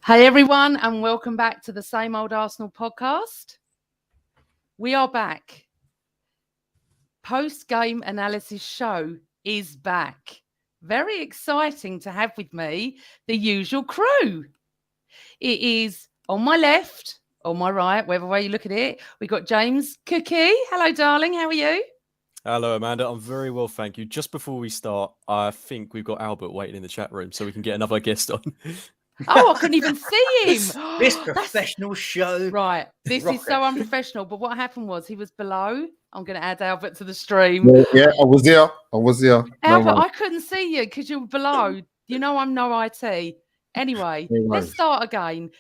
Hey everyone, and welcome back to the Same Old Arsenal podcast. We are back. Post-game analysis show is back. Very exciting to have with me the usual crew. It is on my left, on my right, whatever way you look at it. We got James Cookie. Hello, darling. How are you? Hello, Amanda. I'm very well, thank you. Just before we start, I think we've got Albert waiting in the chat room so we can get another guest on. Oh, I couldn't even see him. This professional show. Right. This is so unprofessional. But what happened was he was below. I'm going to add Albert to the stream. Yeah, I was there. Albert, I couldn't see you because you were below. You know I'm no IT. Anyway, let's start again.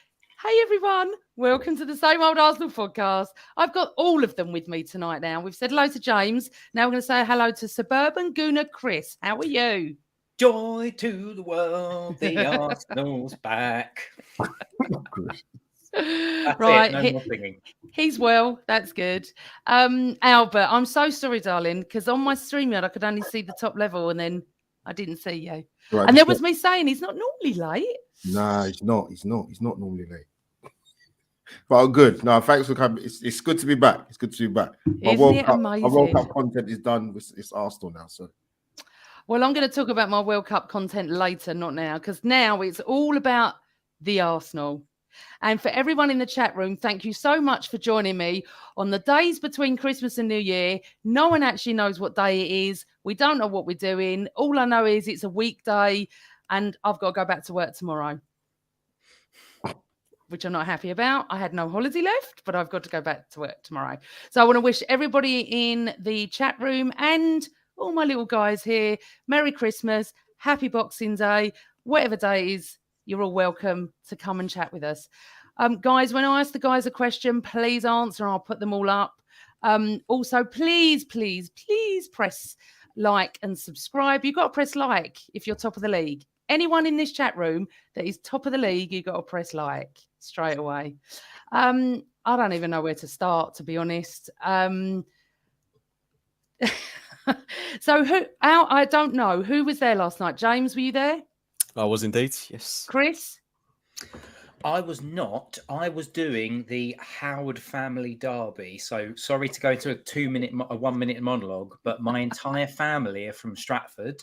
Hey, everyone. Welcome to the Same Old Arsenal podcast. I've got all of them with me tonight now. We've said hello to James. Now we're going to say hello to Suburban Gooner Chris. How are you? Joy to the world, the Arsenal's back. Right, no more singing. He's well. That's good. Albert, I'm so sorry, darling, because on my StreamYard I could only see the top level, and then I didn't see you. Right, and there was me saying he's not normally late. Nah, he's not. He's not normally late. But I'm good. No, thanks for coming. It's good to be back. It's good to be back. My World Cup content is done. It's Arsenal now, so. Well, I'm going to talk about my World Cup content later, not now, because now it's all about the Arsenal. And for everyone in the chat room, thank you so much for joining me on the days between Christmas and New Year. No one actually knows what day it is. We don't know what we're doing. All I know is it's a weekday and I've got to go back to work tomorrow, which I'm not happy about. I had no holiday left, but I've got to go back to work tomorrow. So I want to wish everybody in the chat room and all my little guys here, Merry Christmas, Happy Boxing Day, whatever day it is, you're all welcome to come and chat with us. Guys, when I ask the guys a question, please answer and I'll put them all up. Also, please press like and subscribe. You've got to press like if you're top of the league. Anyone in this chat room that is top of the league, you've got to press like straight away. I don't even know where to start, to be honest. So I don't know. Who was there last night? James, were you there? I was indeed, yes. Chris? I was not. I was doing the Howard family derby. So sorry to go into a 1 minute monologue, but my entire family are from Stratford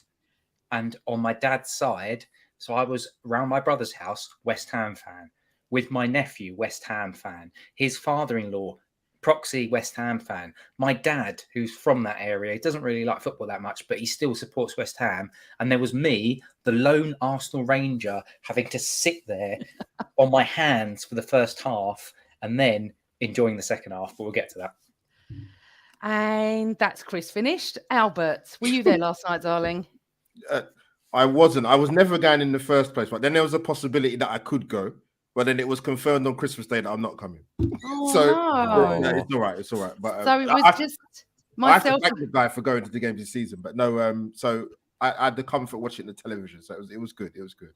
and on my dad's side. So I was around my brother's house, West Ham fan, with my nephew, West Ham fan, his father-in-law, proxy West Ham fan, my dad, who's from that area, he doesn't really like football that much, but he still supports West Ham. And there was me, the lone Arsenal Ranger, having to sit there on my hands for the first half and then enjoying the second half. But we'll get to that. And that's Chris finished. Albert, were you there last night, darling? I wasn't. I was never going in the first place, but then there was a possibility that I could go. But then it was confirmed on Christmas Day that I'm not coming. Oh, so no. it's all right. It's all right. But so it was just myself. I have to thank the guy for going to the games this season. But no, so I had the comfort watching the television. So it was good. It was good.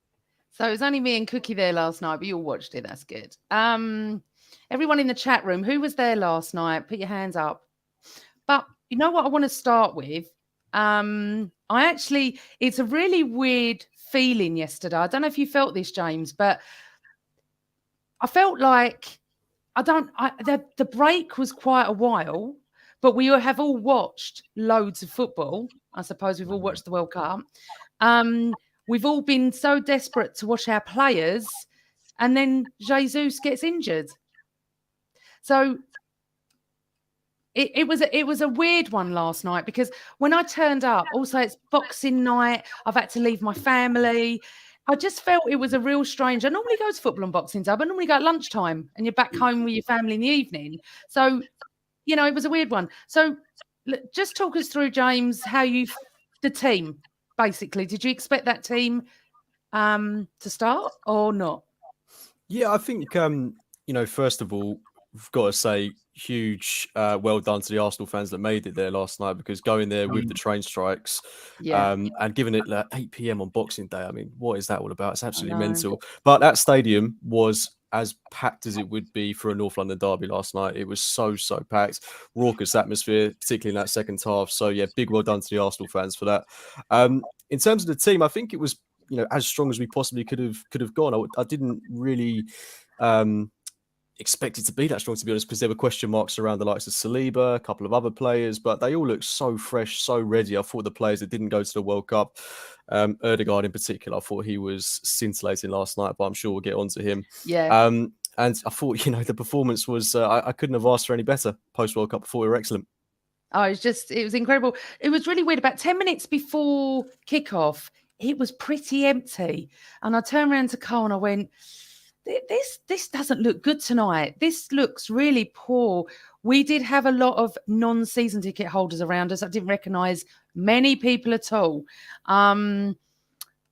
So it was only me and Cookie there last night, but you all watched it. That's good. Everyone in the chat room, who was there last night? Put your hands up. But you know what I want to start with? It's a really weird feeling yesterday. I don't know if you felt this, James, but I felt like the break was quite a while, but we have all watched loads of football. I suppose we've all watched the World Cup. We've all been so desperate to watch our players, and then Jesus gets injured. So it was a weird one last night because when I turned up, also it's Boxing Night, I've had to leave my family. I just felt it was a real strange. I normally go to football on Boxing Day, but I normally go at lunchtime and you're back home with your family in the evening. So, it was a weird one. So just talk us through, James, the team, basically. Did you expect that team to start or not? Yeah, I think, first of all, we've got to say huge well done to the Arsenal fans that made it there last night, because going there with the train strikes and giving it 8 p.m. on Boxing Day, I mean, what is that all about? It's absolutely mental. But that stadium was as packed as it would be for a North London derby last night. It was so packed, raucous atmosphere, particularly in that second half. So yeah, big well done to the Arsenal fans for that. In terms of the team, I think it was as strong as we possibly could have gone. I didn't really expect it to be that strong, to be honest, because there were question marks around the likes of Saliba, a couple of other players, but they all looked so fresh, so ready. I thought the players that didn't go to the World Cup, Odegaard in particular, I thought he was scintillating last night, but I'm sure we'll get onto him. Yeah. And I thought, the performance was, I couldn't have asked for any better post-World Cup. Before we were excellent. Oh, it was incredible. It was really weird. About 10 minutes before kickoff, it was pretty empty. And I turned around to Carl and I went, this doesn't look good tonight. This looks really poor. We did have a lot of non-season ticket holders around us. I didn't recognise many people at all. And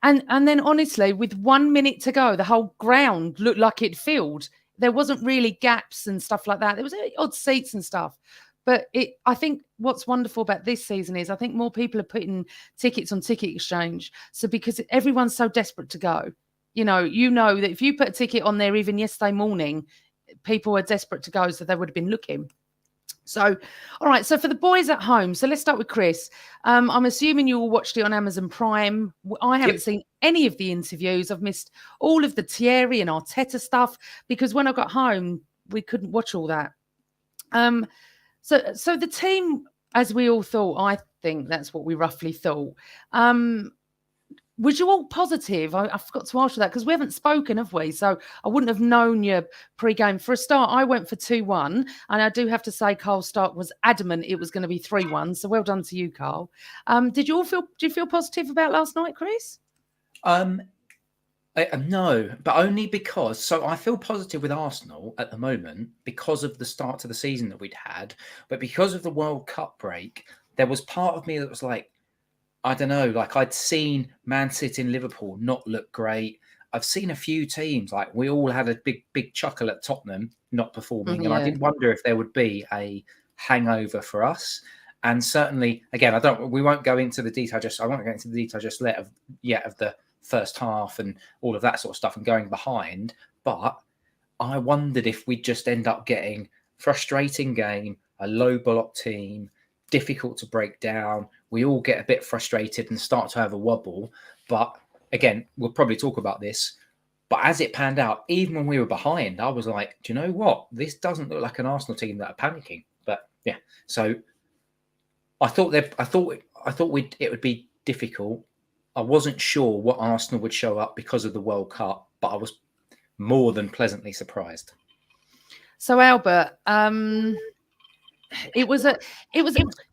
then honestly, with 1 minute to go, the whole ground looked like it filled. There wasn't really gaps and stuff like that. There was odd seats and stuff. But I think what's wonderful about this season is I think more people are putting tickets on Ticket Exchange. So because everyone's so desperate to go, you know that if you put a ticket on there even yesterday morning, people were desperate to go, so they would have been looking. So, all right. So for the boys at home, so let's start with Chris. I'm assuming you all watched it on Amazon Prime. I haven't seen any of the interviews. I've missed all of the Thierry and Arteta stuff because when I got home, we couldn't watch all that. So the team, as we all thought, I think that's what we roughly thought. Was you all positive? I forgot to ask you that because we haven't spoken, have we? So I wouldn't have known you pre-game. For a start, I went for 2-1. And I do have to say Carl Stark was adamant it was going to be 3-1. So well done to you, Carl. Do you feel positive about last night, Chris? No, but only because, so I feel positive with Arsenal at the moment because of the start to the season that we'd had. But because of the World Cup break, there was part of me that was like, I don't know, like I'd seen Man City and Liverpool not look great. I've seen a few teams, like we all had a big chuckle at Tottenham not performing. And I did wonder if there would be a hangover for us. And certainly, again, we won't go into the detail I won't go into the detail just yet of the first half and all of that sort of stuff and going behind. But I wondered if we'd just end up getting frustrating game, a low block team, difficult to break down. We all get a bit frustrated and start to have a wobble. But again, we'll probably talk about this. But as it panned out, even when we were behind, I was like, do you know what? This doesn't look like an Arsenal team that are panicking. But yeah, so I thought it would be difficult. I wasn't sure what Arsenal would show up because of the World Cup, but I was more than pleasantly surprised. So Albert, it was you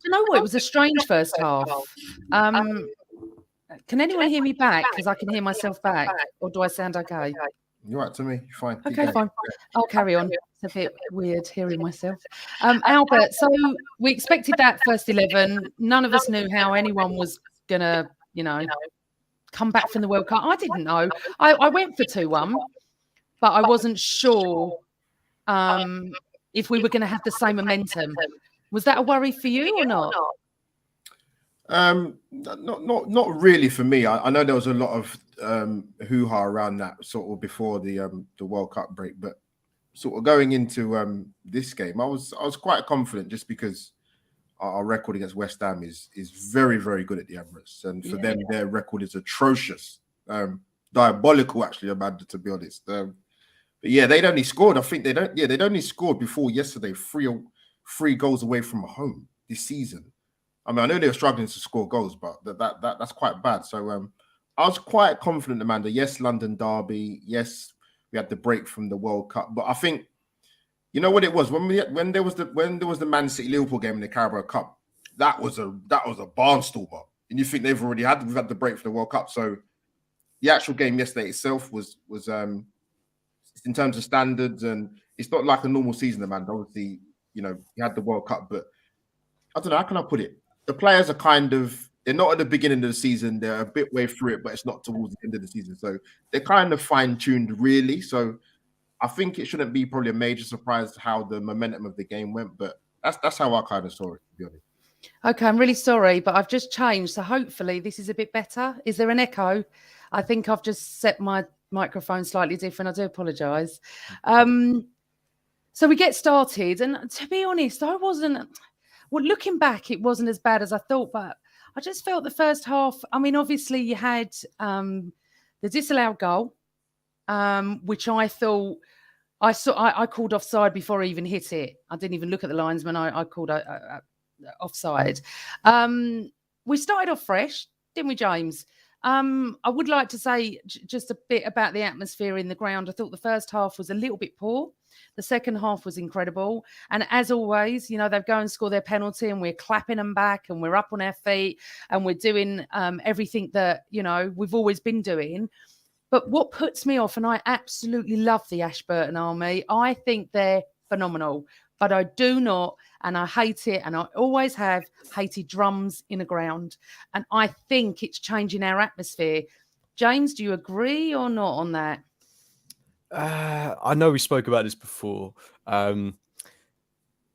know what? It was a strange first half. Can anyone hear me back? Because I can hear myself back, or do I sound okay? You're right to me. You're fine. Okay, fine. I'll carry on. It's a bit weird hearing myself. Albert, so we expected that first 11. None of us knew how anyone was gonna, come back from the World Cup. I didn't know. I went for 2-1, but I wasn't sure if we were going to have the same momentum. Was that a worry for you or not? Not really for me. I know there was a lot of hoo-ha around that sort of before the World Cup break, but sort of going into this game, I was quite confident just because our record against West Ham is very, very good at the Emirates, and for them, their record is atrocious, diabolical actually, Amanda, to be honest. But yeah, they'd only scored. I think they'd only scored before yesterday, three goals away from home this season. I mean, I know they were struggling to score goals, but that's quite bad. So I was quite confident, Amanda. Yes, London derby. Yes, we had the break from the World Cup, but I think you know what it was when there was the Man City Liverpool game in the Carabao Cup. That was a barnstormer, and you think we've had the break for the World Cup. So the actual game yesterday itself was in terms of standards, and it's not like a normal season, Amanda. Obviously, you had the World Cup, but I don't know, how can I put it? The players are they're not at the beginning of the season. They're a bit way through it, but it's not towards the end of the season. So they're kind of fine-tuned, really. So I think it shouldn't be probably a major surprise how the momentum of the game went, but that's how I kind of saw it, to be honest. Okay, I'm really sorry, but I've just changed. So hopefully this is a bit better. Is there an echo? I think I've just set my microphone slightly different. I do apologise. So we get started, and to be honest, looking back, it wasn't as bad as I thought, but I just felt the first half. I mean, obviously you had the disallowed goal, which I thought I called offside before I even hit it. I didn't even look at the linesman. I called offside. We started off fresh, didn't we, James? I would like to say just a bit about the atmosphere in the ground. I thought the first half was a little bit poor. The second half was incredible. And as always, you know, they go and score their penalty and we're clapping them back and we're up on our feet and we're doing everything that, you know, we've always been doing. But what puts me off, and I absolutely love the Ashburton Army, I think they're phenomenal. But I do not, and I hate it, and I always have hated drums in the ground. And I think it's changing our atmosphere. James, do you agree or not on that? I know we spoke about this before.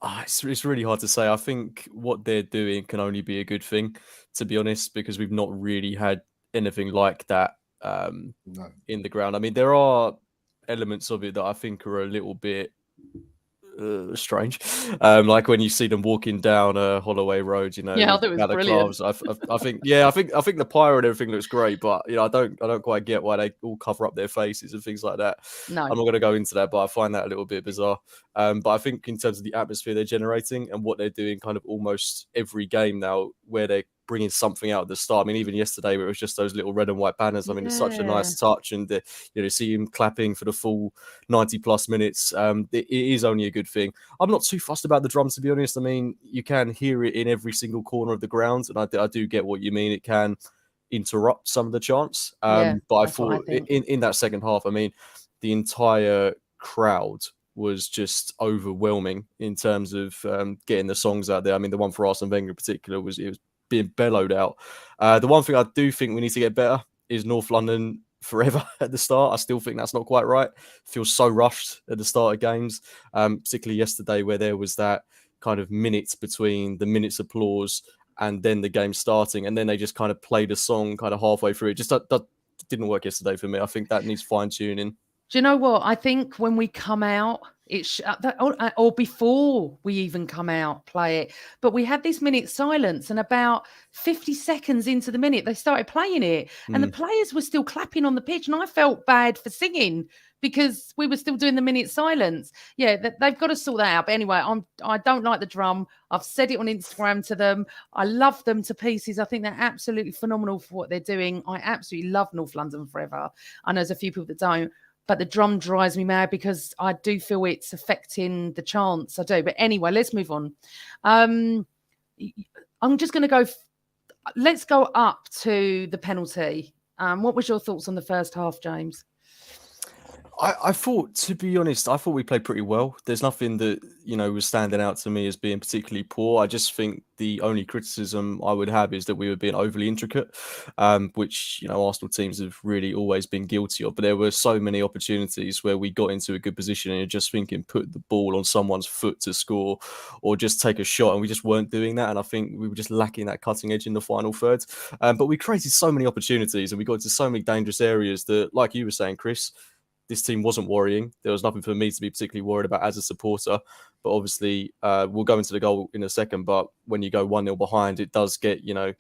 It's really hard to say. I think what they're doing can only be a good thing, to be honest, because we've not really had anything like that in the ground. I mean, there are elements of it that I think are a little bit strange, like when you see them walking down Holloway Road, you know, yeah, I thought it was brilliant. Gloves. I think the pyro and everything looks great, but you know, I don't quite get why they all cover up their faces and things like that. No, I'm not going to go into that, but I find that a little bit bizarre. But I think in terms of the atmosphere they're generating and what they're doing, kind of almost every game now, where they're bringing something out at the start. I mean, even yesterday where it was just those little red and white banners. I mean, it's such a nice touch, and you know, see him clapping for the full 90 plus minutes. It is only a good thing. I'm not too fussed about the drums, to be honest. I mean, you can hear it in every single corner of the ground, and I do get what you mean. It can interrupt some of the chants. But I thought in that second half, I mean, the entire crowd was just overwhelming in terms of getting the songs out there. I mean, the one for Arsene Wenger in particular was being bellowed out. The one thing I do think we need to get better is North London forever at the start. I still think that's not quite right. It feels so rushed at the start of games, particularly yesterday where there was that kind of minutes between the minutes applause and then the game starting, and then they just kind of played a song kind of halfway through. It just that didn't work yesterday for me. I think that needs fine tuning. Do you know what? I think when we come out, or before we even come out, play it. But we had this minute silence, and about 50 seconds into the minute, they started playing it. And the players were still clapping on the pitch. And I felt bad for singing because we were still doing the minute silence. Yeah, they've got to sort that out. But anyway, I don't like the drum. I've said it on Instagram to them. I love them to pieces. I think they're absolutely phenomenal for what they're doing. I absolutely love North London forever. I know there's a few people that don't. But the drum drives me mad because I do feel it's affecting the chants. I do. But anyway, let's move on. I'm just going to go. Let's go up to the penalty. What was your thoughts on the first half, James? I thought, to be honest, I thought we played pretty well. There's nothing that, you know, was standing out to me as being particularly poor. I just think the only criticism I would have is that we were being overly intricate, which, you know, Arsenal teams have really always been guilty of. But there were so many opportunities where we got into a good position and you're just thinking, put the ball on someone's foot to score or just take a shot. And we just weren't doing that. And I think we were just lacking that cutting edge in the final third. But we created so many opportunities and we got into so many dangerous areas that, like you were saying, Chris, this team wasn't worrying. There was nothing for me to be particularly worried about as a supporter. But obviously, we'll go into the goal in a second. But when you go 1-0 behind, it does get, you know,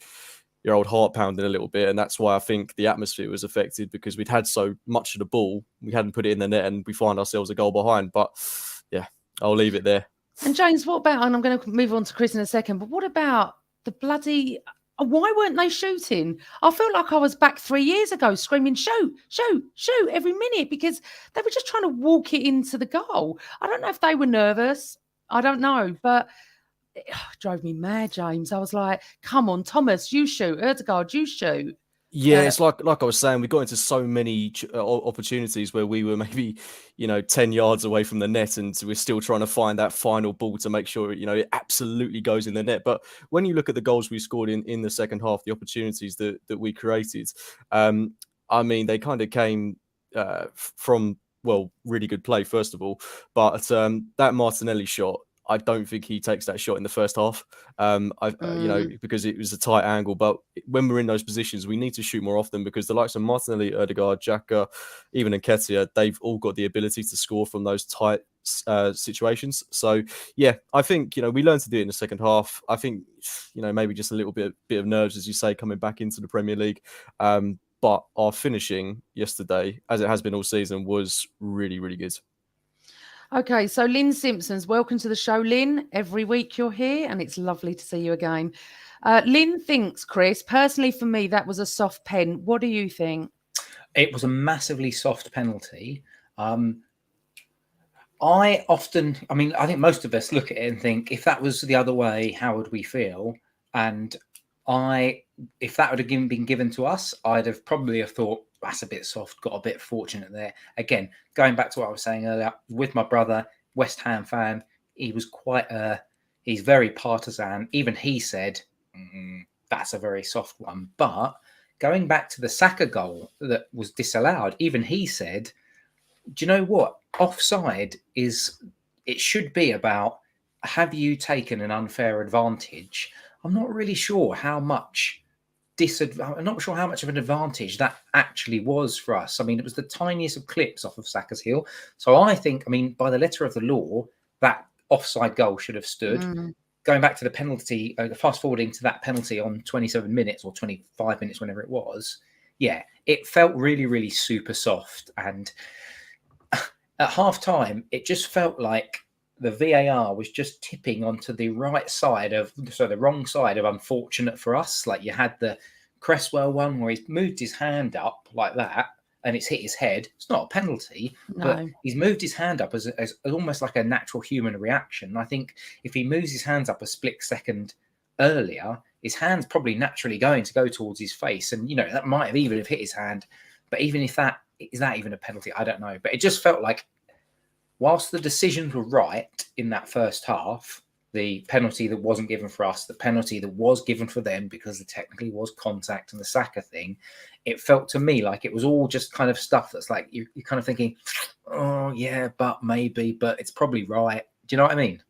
your old heart pounding a little bit. And that's why I think the atmosphere was affected, because we'd had so much of the ball. We hadn't put it in the net and we find ourselves a goal behind. But yeah, I'll leave it there. And James, what about, and I'm going to move on to Chris in a second, but what about the bloody... Why weren't they shooting? I felt like I was back 3 years ago screaming, shoot, shoot, shoot every minute, because they were just trying to walk it into the goal. I don't know if they were nervous. I don't know, but it drove me mad, James. I was like, come on, Thomas, you shoot. Odegaard, you shoot. Yeah, it's like I was saying, we got into so many opportunities where we were maybe, you know, 10 yards away from the net and we're still trying to find that final ball to make sure, you know, it absolutely goes in the net. But when you look at the goals we scored in the second half, the opportunities that we created, I mean, they kind of came from, well, really good play, first of all. But that Martinelli shot, I don't think he takes that shot in the first half, you know, because it was a tight angle. But when we're in those positions, we need to shoot more often, because the likes of Martinelli, Odegaard, Xhaka, even Nketiah, they've all got the ability to score from those tight situations. So, yeah, I think, you know, we learned to do it in the second half. I think, you know, maybe just a little bit of nerves, as you say, coming back into the Premier League. but our finishing yesterday, as it has been all season, was really, really good. Okay, so Lynn Simpsons, welcome to the show, Lynn. Every week you're here, and it's lovely to see you again. Lynn thinks, Chris, personally for me, that was a soft pen. What do you think? It was a massively soft penalty. I think most of us look at it and think, if that was the other way, how would we feel? And if that would have been given to us, I'd have probably thought, that's a bit soft, got a bit fortunate there. Again, going back to what I was saying earlier, with my brother, West Ham fan, he was he's very partisan. Even he said, that's a very soft one. But going back to the Saka goal that was disallowed, even he said, do you know what? Offside it should be about, have you taken an unfair advantage? I'm not really sure how much I'm not sure how much of an advantage that actually was for us. I mean, it was the tiniest of clips off of Saka's heel. So I think, by the letter of the law, that offside goal should have stood. Going back to the penalty, fast forwarding to that penalty on 27 minutes or 25 minutes, whenever it was, yeah, it felt really, really super soft. And at half time, it just felt like the VAR was just tipping onto the wrong side of unfortunate for us. Like you had the Cresswell one where he's moved his hand up like that and it's hit his head. It's not a penalty, but he's moved his hand up as almost like a natural human reaction. I think if he moves his hands up a split second earlier, his hand's probably naturally going to go towards his face. And, that might have even hit his hand. But even if is that even a penalty? I don't know. But it just felt like, whilst the decisions were right in that first half, the penalty that wasn't given for us, the penalty that was given for them because there technically was contact and the Saka thing, it felt to me like it was all just kind of stuff that's like you're kind of thinking, oh, yeah, but maybe, but it's probably right. Do you know what I mean?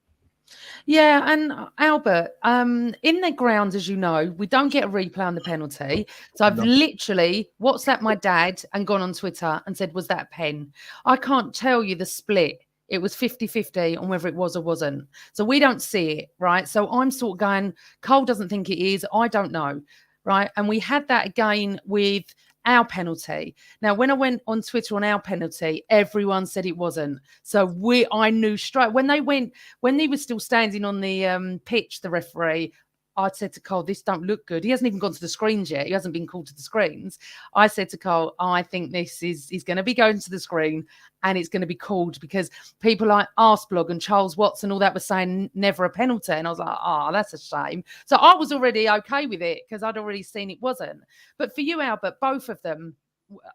Yeah, and Albert, in the grounds, as you know, we don't get a replay on the penalty. So I've literally WhatsApped my dad and gone on Twitter and said, was that a pen? I can't tell you the split. It was 50-50 on whether it was or wasn't. So we don't see it, right? So I'm sort of going, Cole doesn't think it is. I don't know, right? And we had that again with our penalty. Now, when I went on Twitter on our penalty, everyone said it wasn't. So I knew straight when he was still standing on the pitch, the referee, I said to Cole, this don't look good. He hasn't even gone to the screens yet. He hasn't been called to the screens. I said to Cole, I think this is going to be going to the screen and it's going to be called, because people like Arsblog and Charles Watson, all that, was saying never a penalty. And I was like, that's a shame. So I was already okay with it because I'd already seen it wasn't. But for you, Albert, both of them,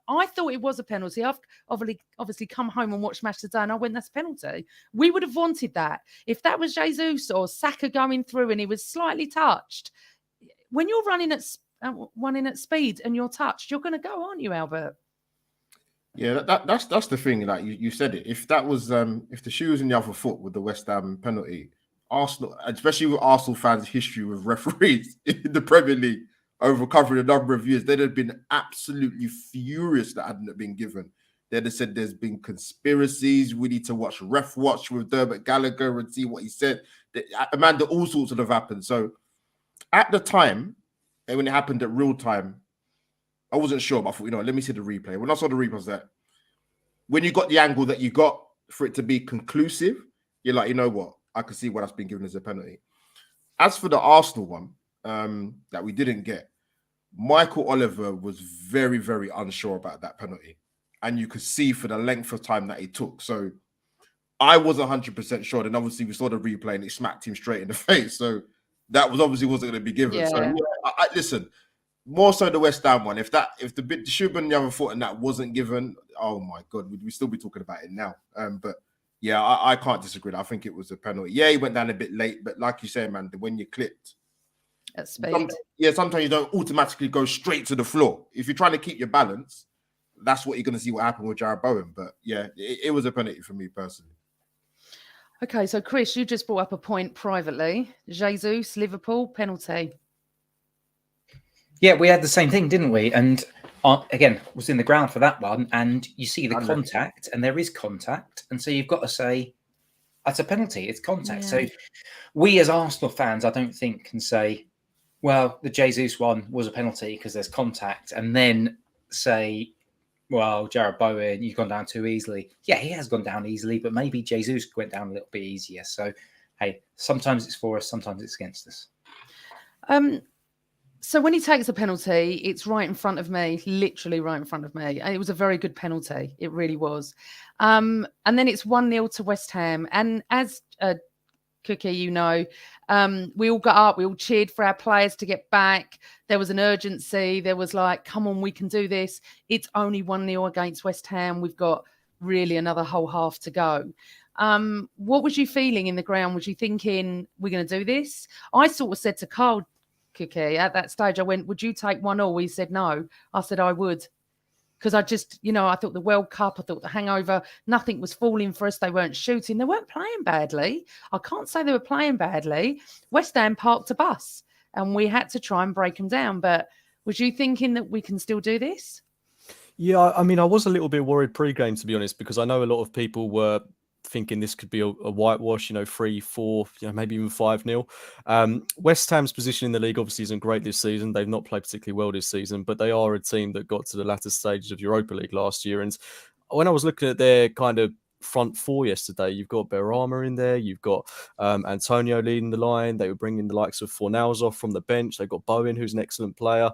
I thought it was a penalty. I've obviously come home and watched match today and I went, that's a penalty. We would have wanted that. If that was Jesus or Saka going through and he was slightly touched, when you're running at speed and you're touched, you're going to go, aren't you, Albert? Yeah, that's the thing. Like you said it. If that was if the shoe was in the other foot with the West Ham penalty, Arsenal, especially with Arsenal fans' history with referees in the Premier League over covering a number of years, they'd have been absolutely furious that hadn't been given. They'd have said there's been conspiracies. We need to watch Ref Watch with Dermot Gallagher and see what he said. Amanda, all sorts would have happened. So at the time, and when it happened at real time, I wasn't sure, but I thought, let me see the replay. When I saw the replay, I was that when you got the angle that you got for it to be conclusive, you're like, you know what? I can see what that's been given as a penalty. As for the Arsenal one, that we didn't get, Michael Oliver was very, very unsure about that penalty. And you could see for the length of time that it took. So I was 100% sure. And obviously we saw the replay and it smacked him straight in the face. So that obviously wasn't going to be given. Yeah. So listen, more so the West Ham one. If the shoe on the other foot and that wasn't given, oh my God, we'd still be talking about it now. But yeah, I can't disagree. I think it was a penalty. Yeah, he went down a bit late, but like you say, man, when you clipped at speed, sometimes you don't automatically go straight to the floor. If you're trying to keep your balance, that's what you're going to see what happened with Jarrod Bowen. But yeah, it was a penalty for me personally. Okay, so Chris, you just brought up a point privately. Jesus, Liverpool, penalty. Yeah, we had the same thing, didn't we? And again, was in the ground for that one. And you see the contact, and there is contact. And so you've got to say, that's a penalty. It's contact. Yeah. So we as Arsenal fans, I don't think can say, well, the Jesus one was a penalty because there's contact. And then say, well, Jared Bowen, you've gone down too easily. Yeah, he has gone down easily, but maybe Jesus went down a little bit easier. So, hey, sometimes it's for us, sometimes it's against us. So when he takes a penalty, it's right in front of me, literally right in front of me. And it was a very good penalty. It really was. And then it's 1-0 to West Ham. And as Cookie, you know, we all got up, we all cheered for our players to get back. There was an urgency. There was like, come on, we can do this. It's only 1-0 against West Ham. We've got really another whole half to go. What was you feeling in the ground? Was you thinking, we're going to do this? I sort of said to Carl, Cookie, at that stage, I went, would you take 1-1? He said no. I said I would. Because I just, I thought the World Cup, I thought the hangover, nothing was falling for us. They weren't shooting. They weren't playing badly. I can't say they were playing badly. West Ham parked a bus and we had to try and break them down. But was you thinking that we can still do this? Yeah, I mean, I was a little bit worried pre-game, to be honest, because I know a lot of people were thinking this could be a whitewash, 3-4, maybe even 5-0. West Ham's position in the league obviously isn't great this season. They've not played particularly well this season, but they are a team that got to the latter stages of Europa League last year. And when I was looking at their kind of front four yesterday, you've got Berama in there, you've got Antonio leading the line. They were bringing the likes of Fornals off from the bench. They've got Bowen, who's an excellent player.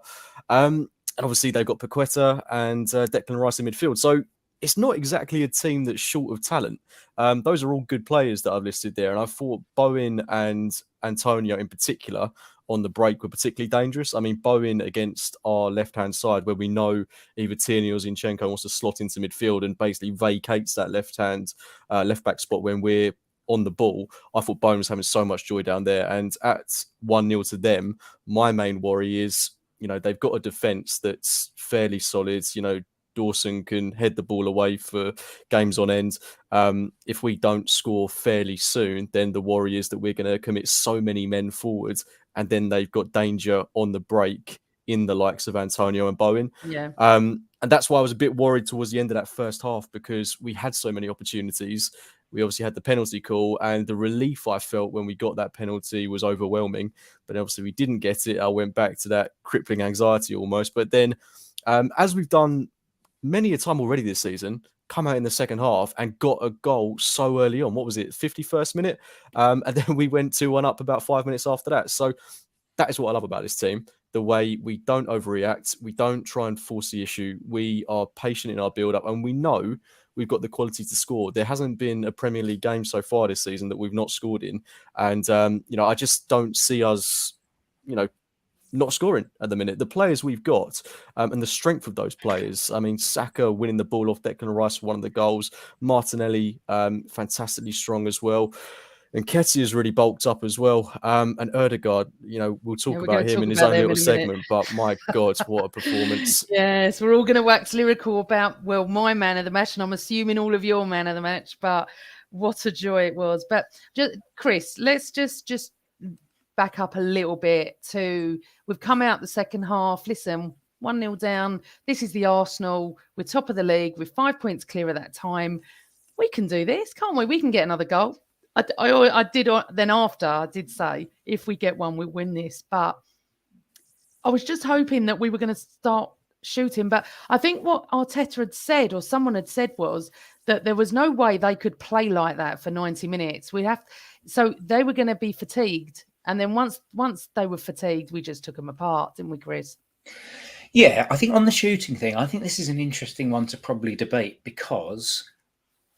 And obviously they've got Paqueta and Declan Rice in midfield. So it's not exactly a team that's short of talent. Those are all good players that I've listed there. And I thought Bowen and Antonio in particular on the break were particularly dangerous. I mean, Bowen against our left-hand side where we know either Tierney or Zinchenko wants to slot into midfield and basically vacates that left-back spot when we're on the ball. I thought Bowen was having so much joy down there. And at 1-0 to them, my main worry is, they've got a defence that's fairly solid. Dawson can head the ball away for games on end. If we don't score fairly soon, then the worry is that we're going to commit so many men forwards, and then they've got danger on the break in the likes of Antonio and Bowen. Yeah. And that's why I was a bit worried towards the end of that first half, because we had so many opportunities. We obviously had the penalty call, and the relief I felt when we got that penalty was overwhelming. But obviously we didn't get it. I went back to that crippling anxiety almost. But then, as we've done many a time already this season, come out in the second half and got a goal so early on. What was it, 51st minute? And then we went 2-1 up about 5 minutes after that. So that is what I love about this team. The way we don't overreact. We don't try and force the issue. We are patient in our build-up, and we know we've got the quality to score. There hasn't been a Premier League game so far this season that we've not scored in. And, I just don't see us, not scoring at the minute. The players we've got and the strength of those players. I mean, Saka winning the ball off Declan Rice for one of the goals. Martinelli, fantastically strong as well. And Nketiah is really bulked up as well. And Odegaard, we'll talk about him in his own little segment. But my God, what a performance. Yes, we're all going to wax lyrical about, my man of the match. And I'm assuming all of your man of the match. But what a joy it was. But Chris, let's just back up a little bit to, we've come out the second half. Listen, 1-0 down. This is the Arsenal. We're top of the league. We're 5 points clear at that time. We can do this, can't we? We can get another goal. I did then after I did say, if we get one, we win this. But I was just hoping that we were going to start shooting. But I think what Arteta had said, or someone had said, was that there was no way they could play like that for 90 minutes. So they were going to be fatigued. And then once they were fatigued, we just took them apart, didn't we, Chris? Yeah, I think on the shooting thing, I think this is an interesting one to probably debate, because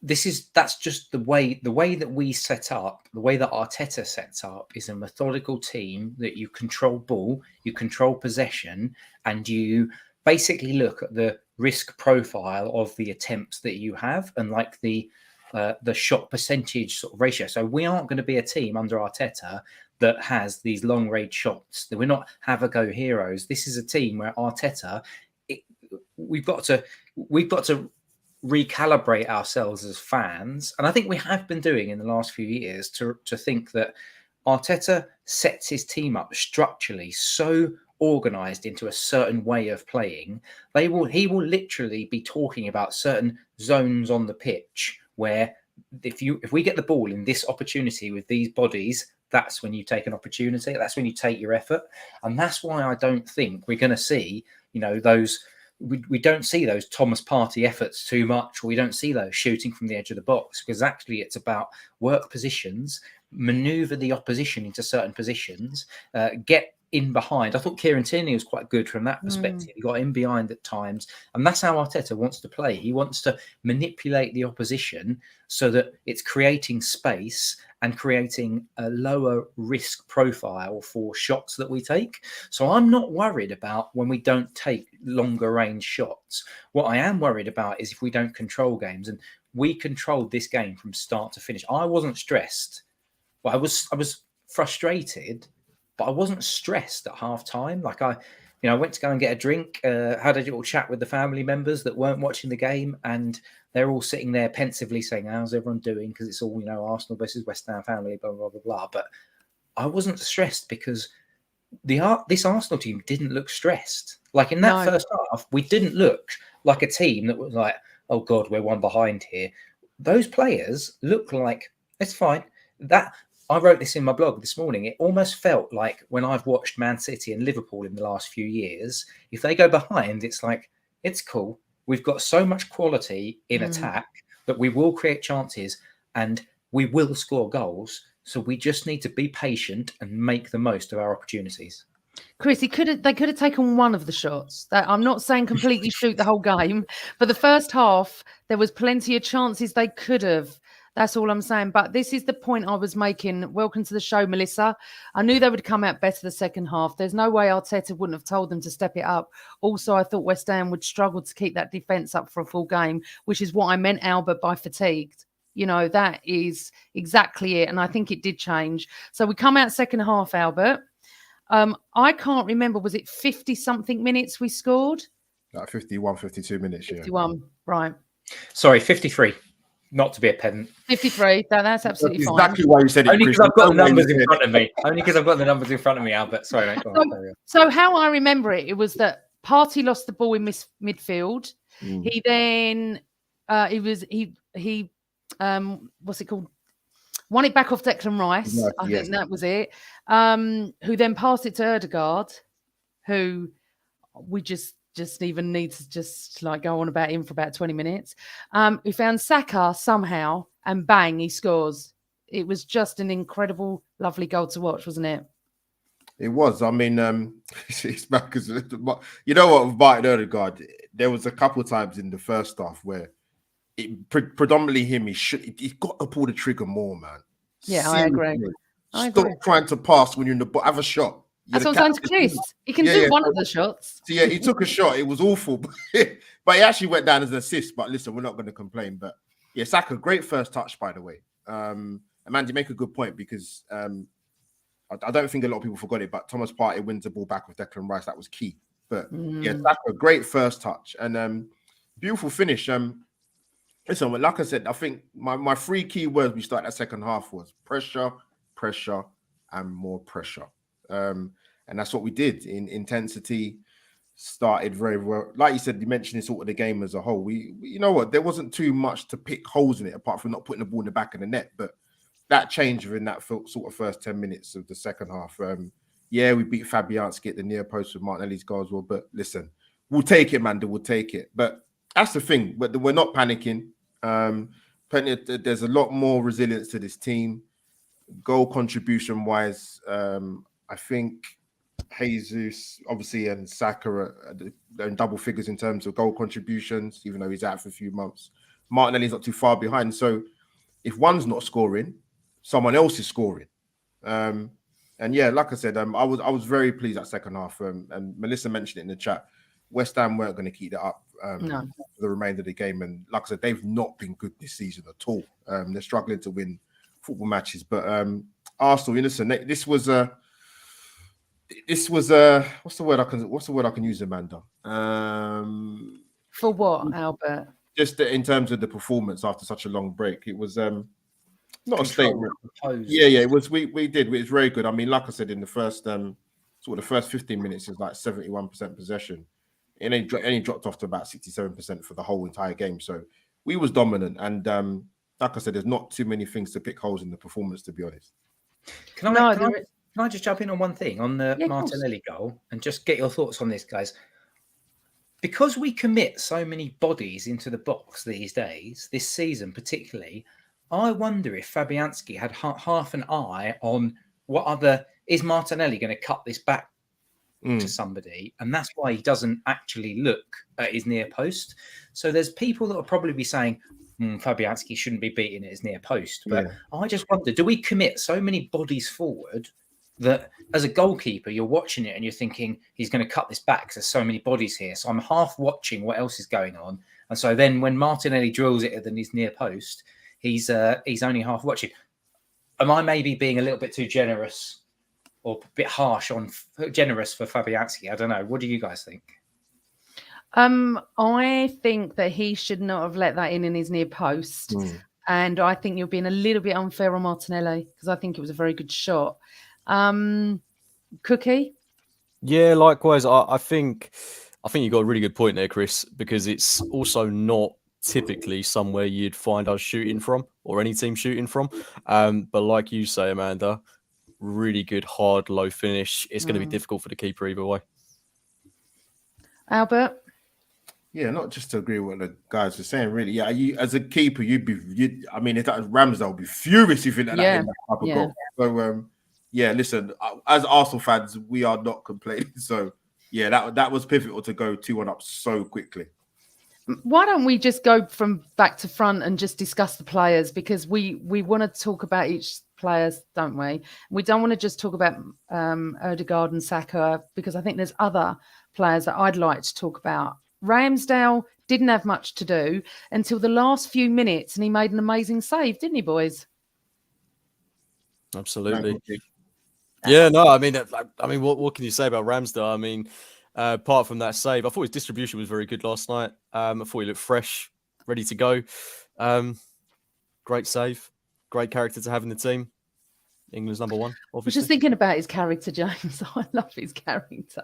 that's just the way that we set up, the way that Arteta sets up is a methodical team that you control ball, you control possession, and you basically look at the risk profile of the attempts that you have and like the shot percentage sort of ratio. So we aren't going to be a team under Arteta that has these long range shots. That we're not have a go heroes. This is a team where Arteta, we've got to recalibrate ourselves as fans, and I think we have been doing in the last few years to think that Arteta sets his team up structurally so organized into a certain way of playing. He will literally be talking about certain zones on the pitch where if we get the ball in this opportunity with these bodies, that's when you take an opportunity. That's when you take your effort. And that's why I don't think we're going to see, those we don't see those Thomas Partey efforts too much, or we don't see those shooting from the edge of the box, because actually it's about work positions, maneuver the opposition into certain positions, get in behind. I thought Kieran Tierney was quite good from that perspective. He got in behind at times, and that's how Arteta wants to play. He wants to manipulate the opposition so that it's creating space and creating a lower risk profile for shots that we take. So I'm not worried about when we don't take longer range shots. What I am worried about is if we don't control games, and we controlled this game from start to finish. I wasn't stressed. Well, I was frustrated, but I wasn't stressed at half time. Like I went to go and get a drink, had a little chat with the family members that weren't watching the game, and they're all sitting there pensively saying, how's everyone doing? Because it's all, Arsenal versus West Ham family, blah, blah, blah, blah. But I wasn't stressed because this Arsenal team didn't look stressed. Like in that first half, we didn't look like a team that was like, oh God, we're one behind here. Those players look like, it's fine. I wrote this in my blog this morning. It almost felt like when I've watched Man City and Liverpool in the last few years, if they go behind, it's like, it's cool. We've got so much quality in attack that we will create chances and we will score goals. So we just need to be patient and make the most of our opportunities. Chris, they could have taken one of the shots. I'm not saying completely shoot the whole game, but the first half, there was plenty of chances they could have. That's all I'm saying. But this is the point I was making. Welcome to the show, Melissa. I knew they would come out better the second half. There's no way Arteta wouldn't have told them to step it up. Also, I thought West Ham would struggle to keep that defence up for a full game, which is what I meant, Albert, by fatigued. That is exactly it. And I think it did change. So we come out second half, Albert. I can't remember. Was it 50-something minutes we scored? Like 51, 52 minutes, 51, right. Sorry, 53. Not to be a pedant. 53. That's absolutely That's fine. exactly why you said it. Only because I've got the numbers in front of me. Only because I've got the numbers in front of me, Albert. Sorry, mate. So how I remember it was that Partey lost the ball in midfield. He then he what's it called? Won it back off Declan Rice. Yeah, I think that was it. Who then passed it to Odegaard, who we just even need to just like go on about him for about 20 minutes. We found Saka somehow and bang, he scores. It was just an incredible, lovely goal to watch, wasn't it? It was. I mean, it's back because you know what, with Brighton Odegaard, there was a couple of times in the first half where predominantly him, he's got to pull the trigger more, man. Yeah, seriously. I agree. Stop trying to pass when you're in the have a shot. That's what I'm saying to Chris. He can do one of the shots. So he took a shot. It was awful, but he actually went down as an assist. But listen, we're not going to complain. But yeah, Saka, great first touch, by the way. Amanda, you make a good point because I don't think a lot of people forgot it, but Thomas Partey wins the ball back with Declan Rice. That was key. But yeah, Saka, great first touch and beautiful finish. Listen, like I said, I think my three key words we started that second half was pressure, and more pressure. And that's what we did. In intensity, started very well. Like you said, you mentioned sort of the game as a whole. We you know what, there wasn't too much to pick holes in it apart from not putting the ball in the back of the net. But that changed within that sort of first 10 minutes of the second half. Yeah, we beat Fabianski at the near post with Martinelli's goal as well. But listen, we'll take it, man. We'll take it. But that's the thing. But we're not panicking. There's a lot more resilience to this team. Goal contribution wise, I think Jesus, obviously, and Saka are in double figures in terms of goal contributions, even though he's out for a few months. Martinelli's not too far behind. So if one's not scoring, someone else is scoring. And yeah, like I said, I was very pleased that second half. And Melissa mentioned it in the chat. West Ham weren't going to keep that up for the remainder of the game. And like I said, they've not been good this season at all. They're struggling to win football matches. But Arsenal, listen, this was what's the word I can use, Amanda? For what, Albert? Just in terms of the performance after such a long break, it was not a statement. Yeah, it was. We did. It was very good. I mean, like I said, in the first sort of the first 15 minutes is like 71% possession. It only dropped off to about 67% for the whole entire game. So we was dominant, and like I said, there's not too many things to pick holes in the performance, to be honest. Can I just jump in on one thing on the Martinelli goal and just get your thoughts on this, guys? because we commit so many bodies into the box these days, this season particularly, I wonder if Fabianski had half an eye on is Martinelli going to cut this back to somebody, and that's why he doesn't actually look at his near post. So there's people that will probably be saying Fabianski shouldn't be beating at his near post, but I just wonder, do we commit so many bodies forward that as a goalkeeper you're watching it and you're thinking he's going to cut this back because there's so many bodies here, so I'm half watching what else is going on, and so then when Martinelli drills it at his near post, he's only half watching. Am I maybe being a little bit too generous or a bit generous for Fabianski? I don't know. What do you guys think? I think that he should not have let that in his near post. And I think you're being a little bit unfair on Martinelli because I think it was a very good shot. Cookie? Yeah, likewise. I think you got a really good point there, Chris, because it's also not typically somewhere you'd find us shooting from or any team shooting from. But like you say, Amanda, really good, hard, low finish. It's going to be difficult for the keeper either way. Albert? Yeah, not just to agree with what the guys were saying, really. Yeah, you as a keeper, if that was Ramsdale, would be furious if you let that in that type of goal. So, listen, as Arsenal fans, we are not complaining. So, yeah, that was pivotal to go 2-1 up so quickly. Why don't we just go from back to front and just discuss the players, because we want to talk about each players, don't we? We don't want to just talk about Odegaard and Saka, because I think there's other players that I'd like to talk about. Ramsdale didn't have much to do until the last few minutes, and he made an amazing save, didn't he, boys? Absolutely. Yeah, no, I mean, what can you say about Ramsdale? I mean, apart from that save, I thought his distribution was very good last night. I thought he looked fresh, ready to go. Great save, great character to have in the team. England's number one, obviously. I was just thinking about his character, James. I love his character.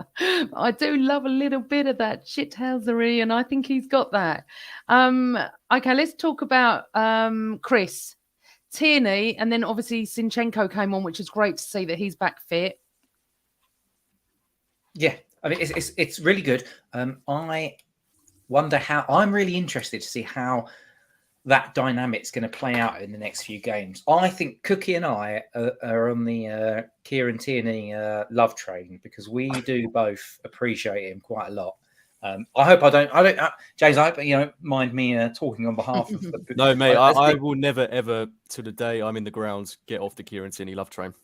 I do love a little bit of that shithousery, and I think he's got that. Okay, let's talk about Chris. Tierney, and then obviously Zinchenko came on, which is great to see that he's back fit. Yeah, I mean, it's really good. I wonder how. I'm really interested to see how that dynamic's going to play out in the next few games. I think Cookie and I are on the Kieran Tierney love train, because we do both appreciate him quite a lot. I hope I don't, James, I hope you don't mind me talking on behalf of. No, mate, I will never, ever, to the day I'm in the ground, get off the Kieran Tierney love train.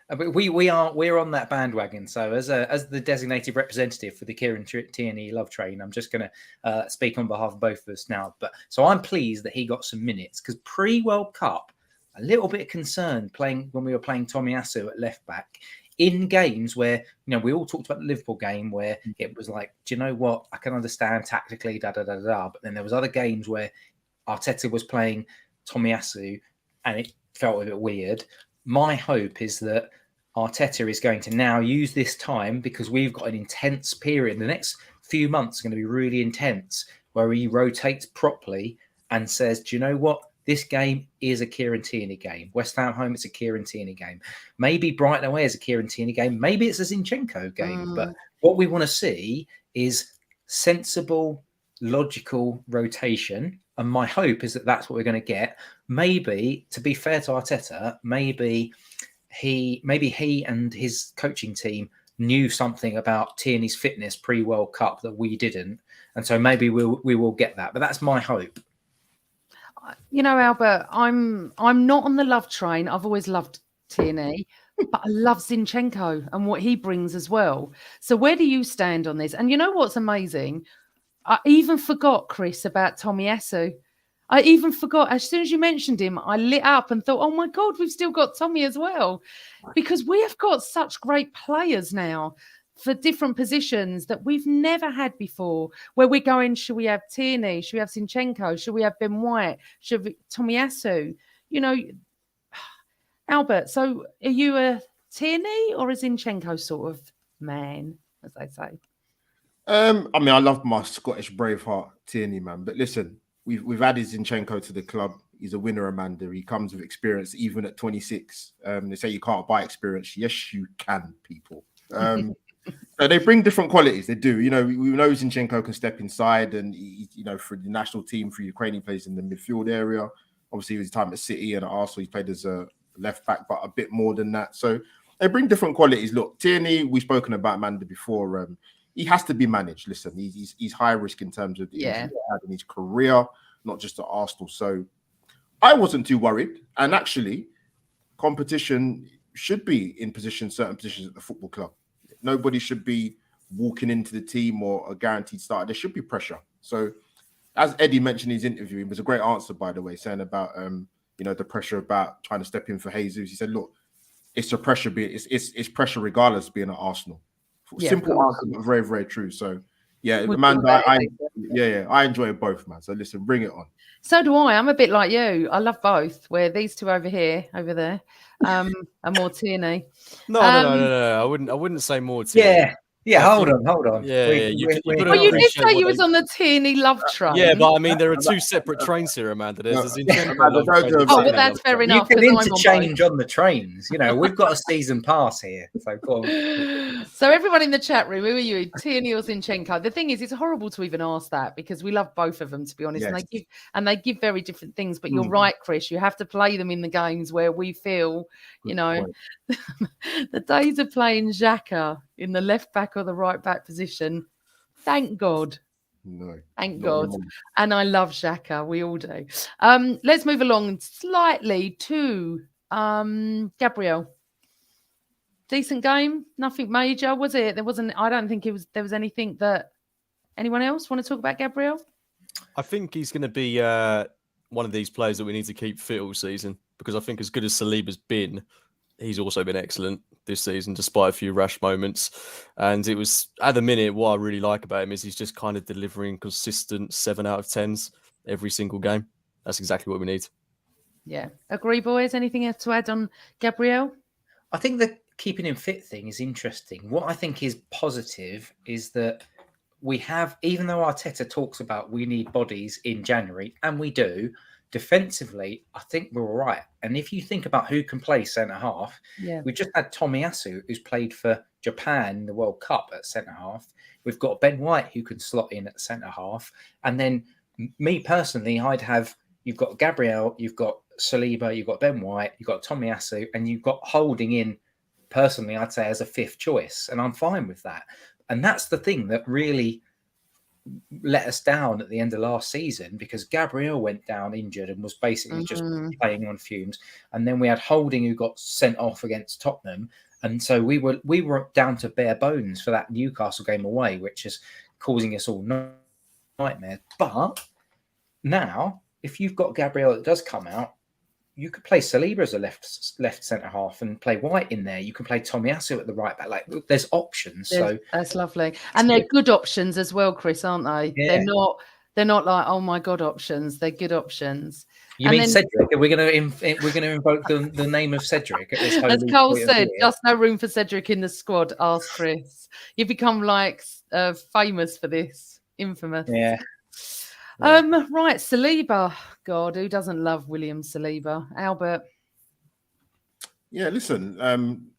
But we're on that bandwagon. So as the designated representative for the Kieran Tierney love train, I'm just going to speak on behalf of both of us now. But so I'm pleased that he got some minutes, because pre-World Cup, a little bit concerned when we were playing Tomiyasu at left back in games where, we all talked about the Liverpool game where it was like, do you know what? I can understand tactically, but then there was other games where Arteta was playing Tomiyasu and it felt a bit weird. My hope is that Arteta is going to now use this time, because we've got an intense period. The next few months are going to be really intense, where he rotates properly and says, do you know what? This game is a Kieran Tierney game. West Ham home, it's a Kieran Tierney game. Maybe Brighton away is a Kieran Tierney game. Maybe it's a Zinchenko game. But what we want to see is sensible, logical rotation. And my hope is that that's what we're going to get. Maybe, to be fair to Arteta, maybe he and his coaching team knew something about Tierney's fitness pre-World Cup that we didn't. And so maybe we will get that. But that's my hope. Albert, I'm not on the love train. I've always loved Tierney, but I love Zinchenko and what he brings as well. So where do you stand on this? And you know what's amazing? I even forgot, Chris, about Tomiyasu. I even forgot. As soon as you mentioned him, I lit up and thought, oh my God, we've still got Tommy as well. Because we have got such great players now for different positions that we've never had before, where we're going, should we have Tierney? Should we have Zinchenko? Should we have Ben White? Should we Tomiyasu? Albert, so are you a Tierney or a Zinchenko sort of man, as they say? I love my Scottish Braveheart Tierney, man. But listen, we've added Zinchenko to the club. He's a winner, Amanda. He comes with experience, even at 26. They say you can't buy experience. Yes, you can, people. So they bring different qualities. They do. You know, we know Zinchenko can step inside, and you know, for the national team, for Ukraine, he plays in the midfield area. Obviously, his time at City and at Arsenal, he played as a left back, but a bit more than that. So they bring different qualities. Look, Tierney, we've spoken about Manda before. He has to be managed. Listen, he's high risk in terms of the injuries he had in his career, not just at Arsenal. So I wasn't too worried. And actually, competition should be in certain positions at the football club. Nobody should be walking into the team or a guaranteed starter. There should be pressure. So, as Eddie mentioned in his interview, it was a great answer, by the way, saying about you know, the pressure about trying to step in for Jesus. He said, "Look, it's a pressure. It's pressure regardless of being at Arsenal." Simple answer, but very, very true. So, yeah, man, I enjoy both, man. So, listen, bring it on. So do I. I'm a bit like you. I love both. Where these two over there, are more Tierney. No. I wouldn't say more Tierney. Yeah, hold on. Yeah, you did say you was on the Tierney love train. Yeah, but I mean, there are two separate trains here, Amanda. There's well, that's fair enough. You can interchange on the trains. You know, we've got a season pass here. So go on. So everyone in the chat room, who are you, Tierney or Zinchenko? The thing is, it's horrible to even ask that because we love both of them, to be honest. Yes. And they give very different things. But you're right, Chris. You have to play them in the games where we feel, you know, the days of playing Xhaka in the left back or the right back position. Thank God. Thank God. And I love Xhaka. We all do. Let's move along slightly to Gabriel. Decent game. Nothing major, was it? There wasn't. I don't think there was anything that anyone else want to talk about Gabriel. I think he's going to be one of these players that we need to keep fit all season because I think as good as Saliba's been, he's also been excellent this season, despite a few rash moments. And it was, at the minute, what I really like about him is he's just kind of delivering consistent 7 out of 10s every single game. That's exactly what we need. Yeah. Agree, boys? Anything else to add on Gabriel? I think the keeping him fit thing is interesting. What I think is positive is that we have, even though Arteta talks about we need bodies in January, and we do, defensively, I think we're all right. And if you think about who can play centre-half, we just had Tomiyasu, who's played for Japan in the World Cup at centre-half. We've got Ben White, who can slot in at centre-half. And then me personally, you've got Gabriel, you've got Saliba, you've got Ben White, you've got Tomiyasu, and you've got Holding in, personally, I'd say, as a fifth choice. And I'm fine with that. And that's the thing that really let us down at the end of last season because Gabriel went down injured and was basically just playing on fumes. And then we had Holding who got sent off against Tottenham. And so we were down to bare bones for that Newcastle game away, which is causing us all nightmares. But now, if you've got Gabriel that does come out, you could play Saliba as a left centre half and play White in there. You can play Tomiyasu at the right back. Like there's options. So that's lovely, and they're good options as well, Chris, aren't they? Yeah. They're not like oh my god options. They're good options. You mean Cedric? We're going to invoke the name of Cedric. At this as Cole said, just no room for Cedric in the squad. Ask Chris. You become like famous for this, infamous. Yeah. Right, Saliba. God, who doesn't love William Saliba? Albert. Yeah, listen,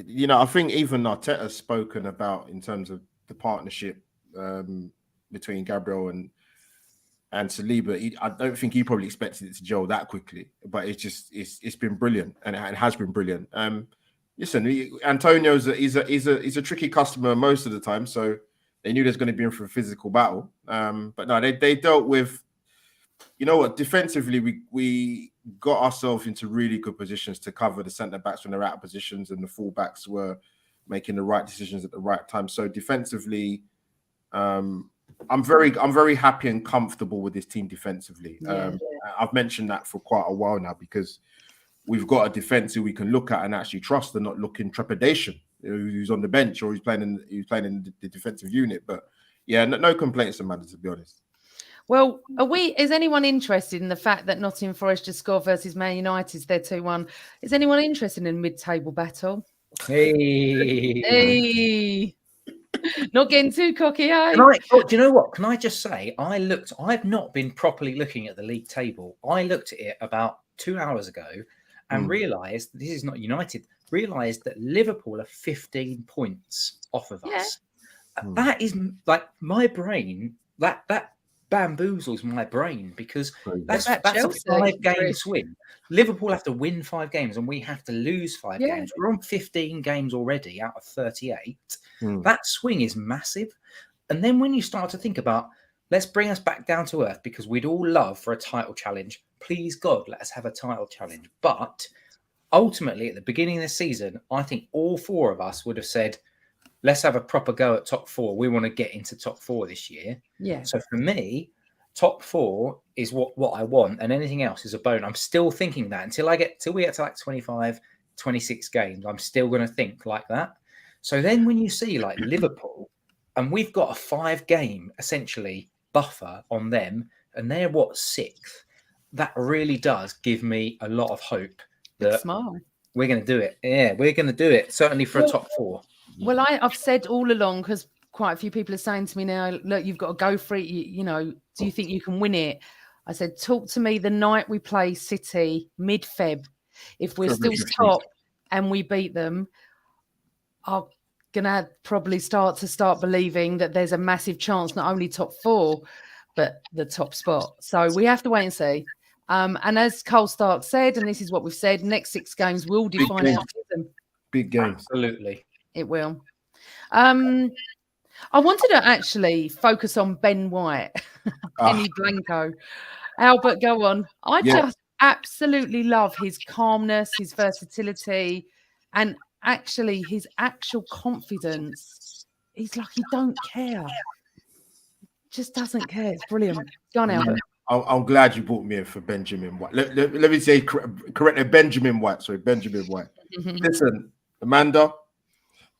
you know, I think even Arteta's spoken about in terms of the partnership between Gabriel and Saliba. I don't think he probably expected it to gel that quickly, but it's been brilliant, and it has been brilliant. Listen, Antonio's he's a tricky customer most of the time, so they knew there's going to be in for a physical battle. But no, they dealt with, you know what, defensively, we got ourselves into really good positions to cover the centre-backs when they're out of positions and the full-backs were making the right decisions at the right time. So defensively, I'm very happy and comfortable with this team defensively. I've mentioned that for quite a while now because we've got a defence who we can look at and actually trust and not look in trepidation. Who's on the bench or who's playing in the defensive unit. But yeah, no complaints, Amanda, to be honest. Well, is anyone interested in the fact that Nottingham Forest just scored versus Man United? They're 2-1. Is anyone interested in mid-table battle? Hey. Not getting too cocky, eh? Do you know what? Can I just say, I've not been properly looking at the league table. I looked at it about 2 hours ago and realised this is not United. realised that Liverpool are 15 points off of us. That is like my brain. That bamboozles my brain because that's a 5-game swing. Liverpool have to win 5 games and we have to lose 5 games. We're on 15 games already out of 38. That swing is massive. And then when you start to think about, let's bring us back down to earth because we'd all love for a title challenge. Please, God, let us have a title challenge. But ultimately, at the beginning of the season, I think all 4 of us would have said, let's have a proper go at top 4. We want to get into top 4 this year. Yeah. So for me, top 4 is what I want, and anything else is a bone. I'm still thinking that until we get to like 25, 26 games. I'm still going to think like that. So then when you see like Liverpool, and we've got a 5-game essentially buffer on them, and they're 6th. That really does give me a lot of hope that we're going to do it. Yeah, we're going to do it. Certainly for a top 4. Well, I've said all along, because quite a few people are saying to me now, look, you've got to go for it. You know, do you think you can win it? I said, talk to me the night we play City mid-Feb. If we're still top and we beat them, I'm going to probably start believing that there's a massive chance, not only top 4, but the top spot. So we have to wait and see. And as Cole Stark said, and this is what we've said, next 6 games will define our season. Big games. Absolutely. It will. I wanted to actually focus on Ben White, Benny Blanco. Albert, go on. I just absolutely love his calmness, his versatility, and actually his actual confidence. He's like he don't care. Just doesn't care. It's brilliant. Go on, Albert. I'm glad you brought me in for Benjamin White. Let me say correctly, Benjamin White. Sorry, Benjamin White. Listen, Amanda,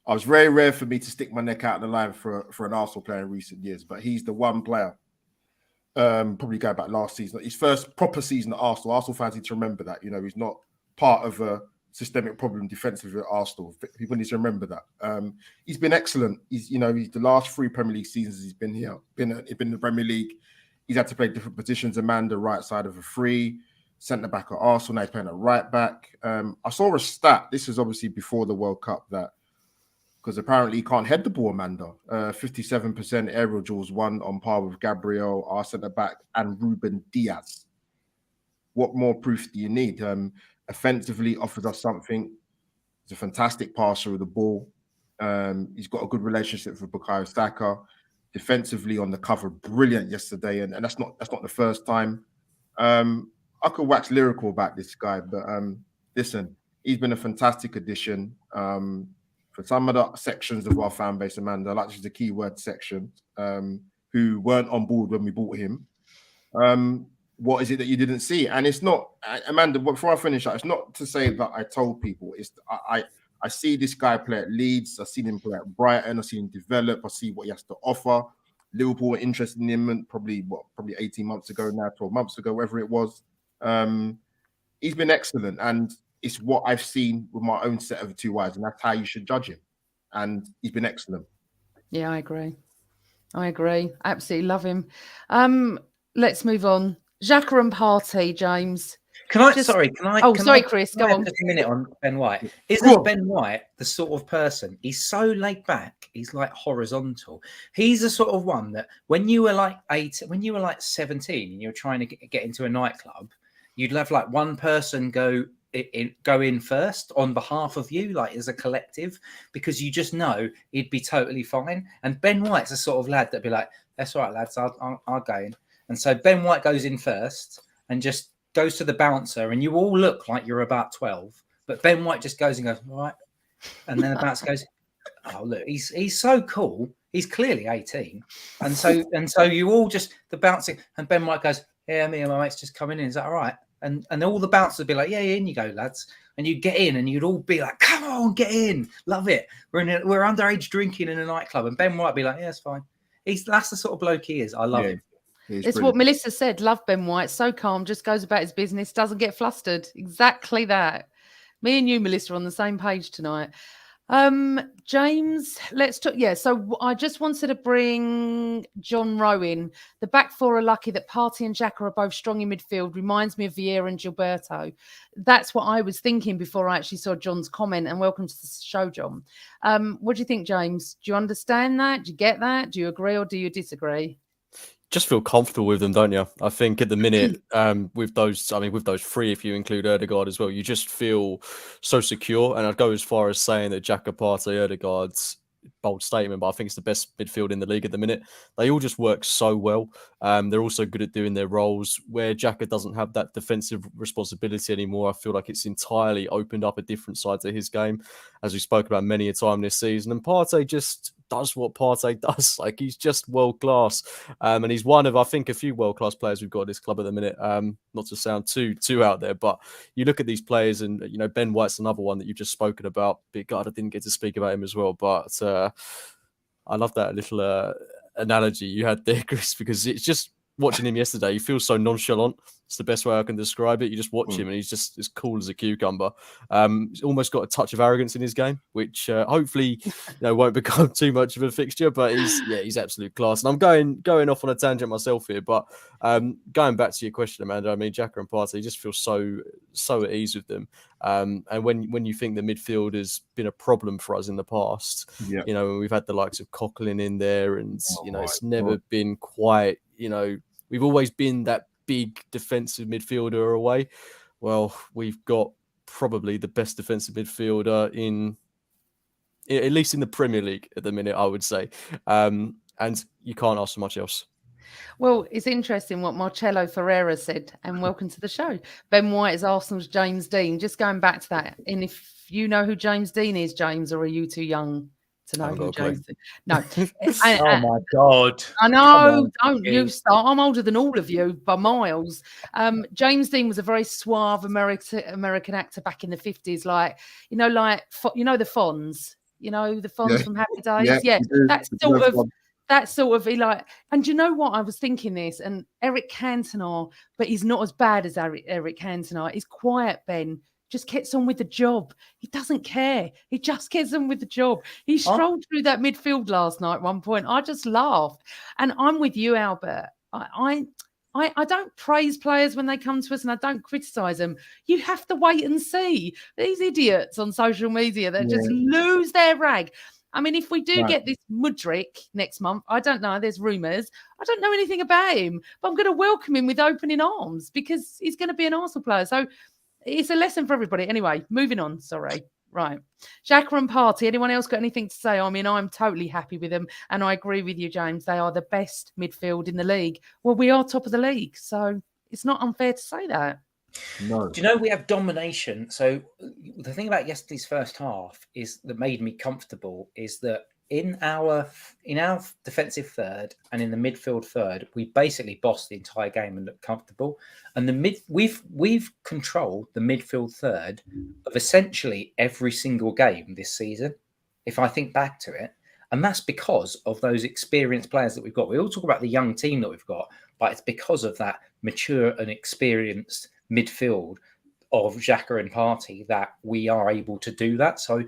I was very rare for me to stick my neck out in the line for an Arsenal player in recent years, but he's the one player, probably going back last season, his first proper season at Arsenal. Arsenal fans need to remember that. You know, he's not part of a systemic problem defensively at Arsenal. People need to remember that. He's been excellent. He's the last 3 Premier League seasons he's been here, been in the Premier League. He's had to play different positions. Amanda, right side of a 3, centre back at Arsenal. Now he's playing at right back. I saw a stat. This is obviously before the World Cup, that because apparently he can't head the ball, Amanda. 57% aerial duels won, on par with Gabriel, our centre back, and Ruben Diaz. What more proof do you need? Offensively offers us something. He's a fantastic passer of the ball. He's got a good relationship with Bukayo Saka. Defensively on the cover, brilliant yesterday, and that's not the first time. I could wax lyrical about this guy, but listen, he's been a fantastic addition. For some of the sections of our fan base, Amanda, I like to use the keyword section, who weren't on board when we bought him. What is it that you didn't see? And it's not, Amanda, before I finish, it's not to say that I told people. It's I see this guy play at Leeds. I've seen him play at Brighton. I've seen him develop. I see what he has to offer. Liverpool were interested in him probably 18 months ago now, 12 months ago, whatever it was. He's been excellent. And it's what I've seen with my own set of 2 eyes. And that's how you should judge him. And he's been excellent. Yeah, I agree. Absolutely love him. Let's move on. Xhaka and Partey, James. Sorry, Chris. Go on. Just a minute on Ben White. Isn't Ben White the sort of person? He's so laid back. He's like horizontal. He's the sort of one that when you were like 17 and you were trying to get into a nightclub, you'd have like one person go in first on behalf of you, like as a collective, because you just know he'd be totally fine. And Ben White's the sort of lad that'd be like, "That's all right, lads. I'll go in." And so Ben White goes in first and just goes to the bouncer, and you all look like you're about 12, but Ben White just goes and goes, "All right," and then the bouncer goes, "Oh look, he's so cool. He's clearly 18," and so you all just the bouncing, and Ben White goes, "Yeah, me and my mates just coming in. Is that all right?" And all the bouncers would be like, "Yeah, in you go, lads," and you get in, and you'd all be like, "Come on, get in, love it. We're underage drinking in a nightclub," and Ben White would be like, "Yeah, it's fine." That's the sort of bloke he is. I love him. It's what Melissa said. Love Ben White. So calm, just goes about his business, doesn't get flustered. Exactly that. Me and you, Melissa, are on the same page tonight. James, let's talk. Yeah, so I just wanted to bring John Rowe in. The back four are lucky that Partey and Xhaka are both strong in midfield. Reminds me of Vieira and Gilberto. That's what I was thinking before I actually saw John's comment. And welcome to the show, John. What do you think, James? Do you understand that? Do you get that? Do you agree or do you disagree? Just feel comfortable with them, don't you? I think at the minute, with those three, if you include Odegaard as well, you just feel so secure. And I'd go as far as saying that Xhaka, Partey, Odegaard's bold statement, but I think it's the best midfield in the league at the minute. They all just work so well. They're also good at doing their roles. Where Xhaka doesn't have that defensive responsibility anymore, I feel like it's entirely opened up a different side to his game, as we spoke about many a time this season. And Partey just does what Partey does. Like, he's just world class, and he's one of, I think, a few world class players we've got at this club at the minute. Not to sound too out there, but you look at these players, and Ben White's another one that you've just spoken about. Big God, I didn't get to speak about him as well, but I love that little analogy you had there, Chris, because it's just watching him yesterday. He feels so nonchalant. It's the best way I can describe it. You just watch him and he's just as cool as a cucumber. He's almost got a touch of arrogance in his game, which hopefully won't become too much of a fixture, but he's absolute class. And I'm going off on a tangent myself here, but going back to your question, Amanda, I mean, Xhaka and Partey just feel so at ease with them. And when you think the midfield has been a problem for us in the past, when we've had the likes of Coughlin in there, and it's never been quite, we've always been that big defensive midfielder away. Well, we've got probably the best defensive midfielder at least in the Premier League at the minute, I would say. And you can't ask for much else. Well, it's interesting what Marcelo Ferreira said, and welcome to the show. Ben White is Arsenal's James Dean. Just going back to that, and if you know who James Dean is, James, or are you too young to know who James Dean? No. Oh my God. I know, don't you start. I'm older than all of you by miles. James Dean was a very suave American actor back in the 50s, like the Fonz, the Fonz from Happy Days. Yeah, that's sort of like, and you know what? I was thinking this, and Eric Cantona, but he's not as bad as Eric Cantona. He's quiet, Ben. Just gets on with the job. He doesn't care. He just gets on with the job. He strolled through that midfield last night at one point. I just laughed. And I'm with you, Albert. I don't praise players when they come to us, and I don't criticise them. You have to wait and see. These idiots on social media that just lose their rag. I mean, if we do get this Mudryk next month, I don't know. There's rumours. I don't know anything about him, but I'm going to welcome him with opening arms because he's going to be an Arsenal player. So it's a lesson for everybody. Anyway, moving on. Sorry. Right. Xhaka and Partey. Anyone else got anything to say? I mean, I'm totally happy with them. And I agree with you, James. They are the best midfield in the league. Well, we are top of the league. So it's not unfair to say that. No. Do you know we have domination? So the thing about yesterday's first half is that made me comfortable is that in our defensive third and in the midfield third, we basically bossed the entire game and looked comfortable. And we've controlled the midfield third of essentially every single game this season, if I think back to it. And that's because of those experienced players that we've got. We all talk about the young team that we've got, but it's because of that mature and experienced midfield of Xhaka and Partey that we are able to do that. So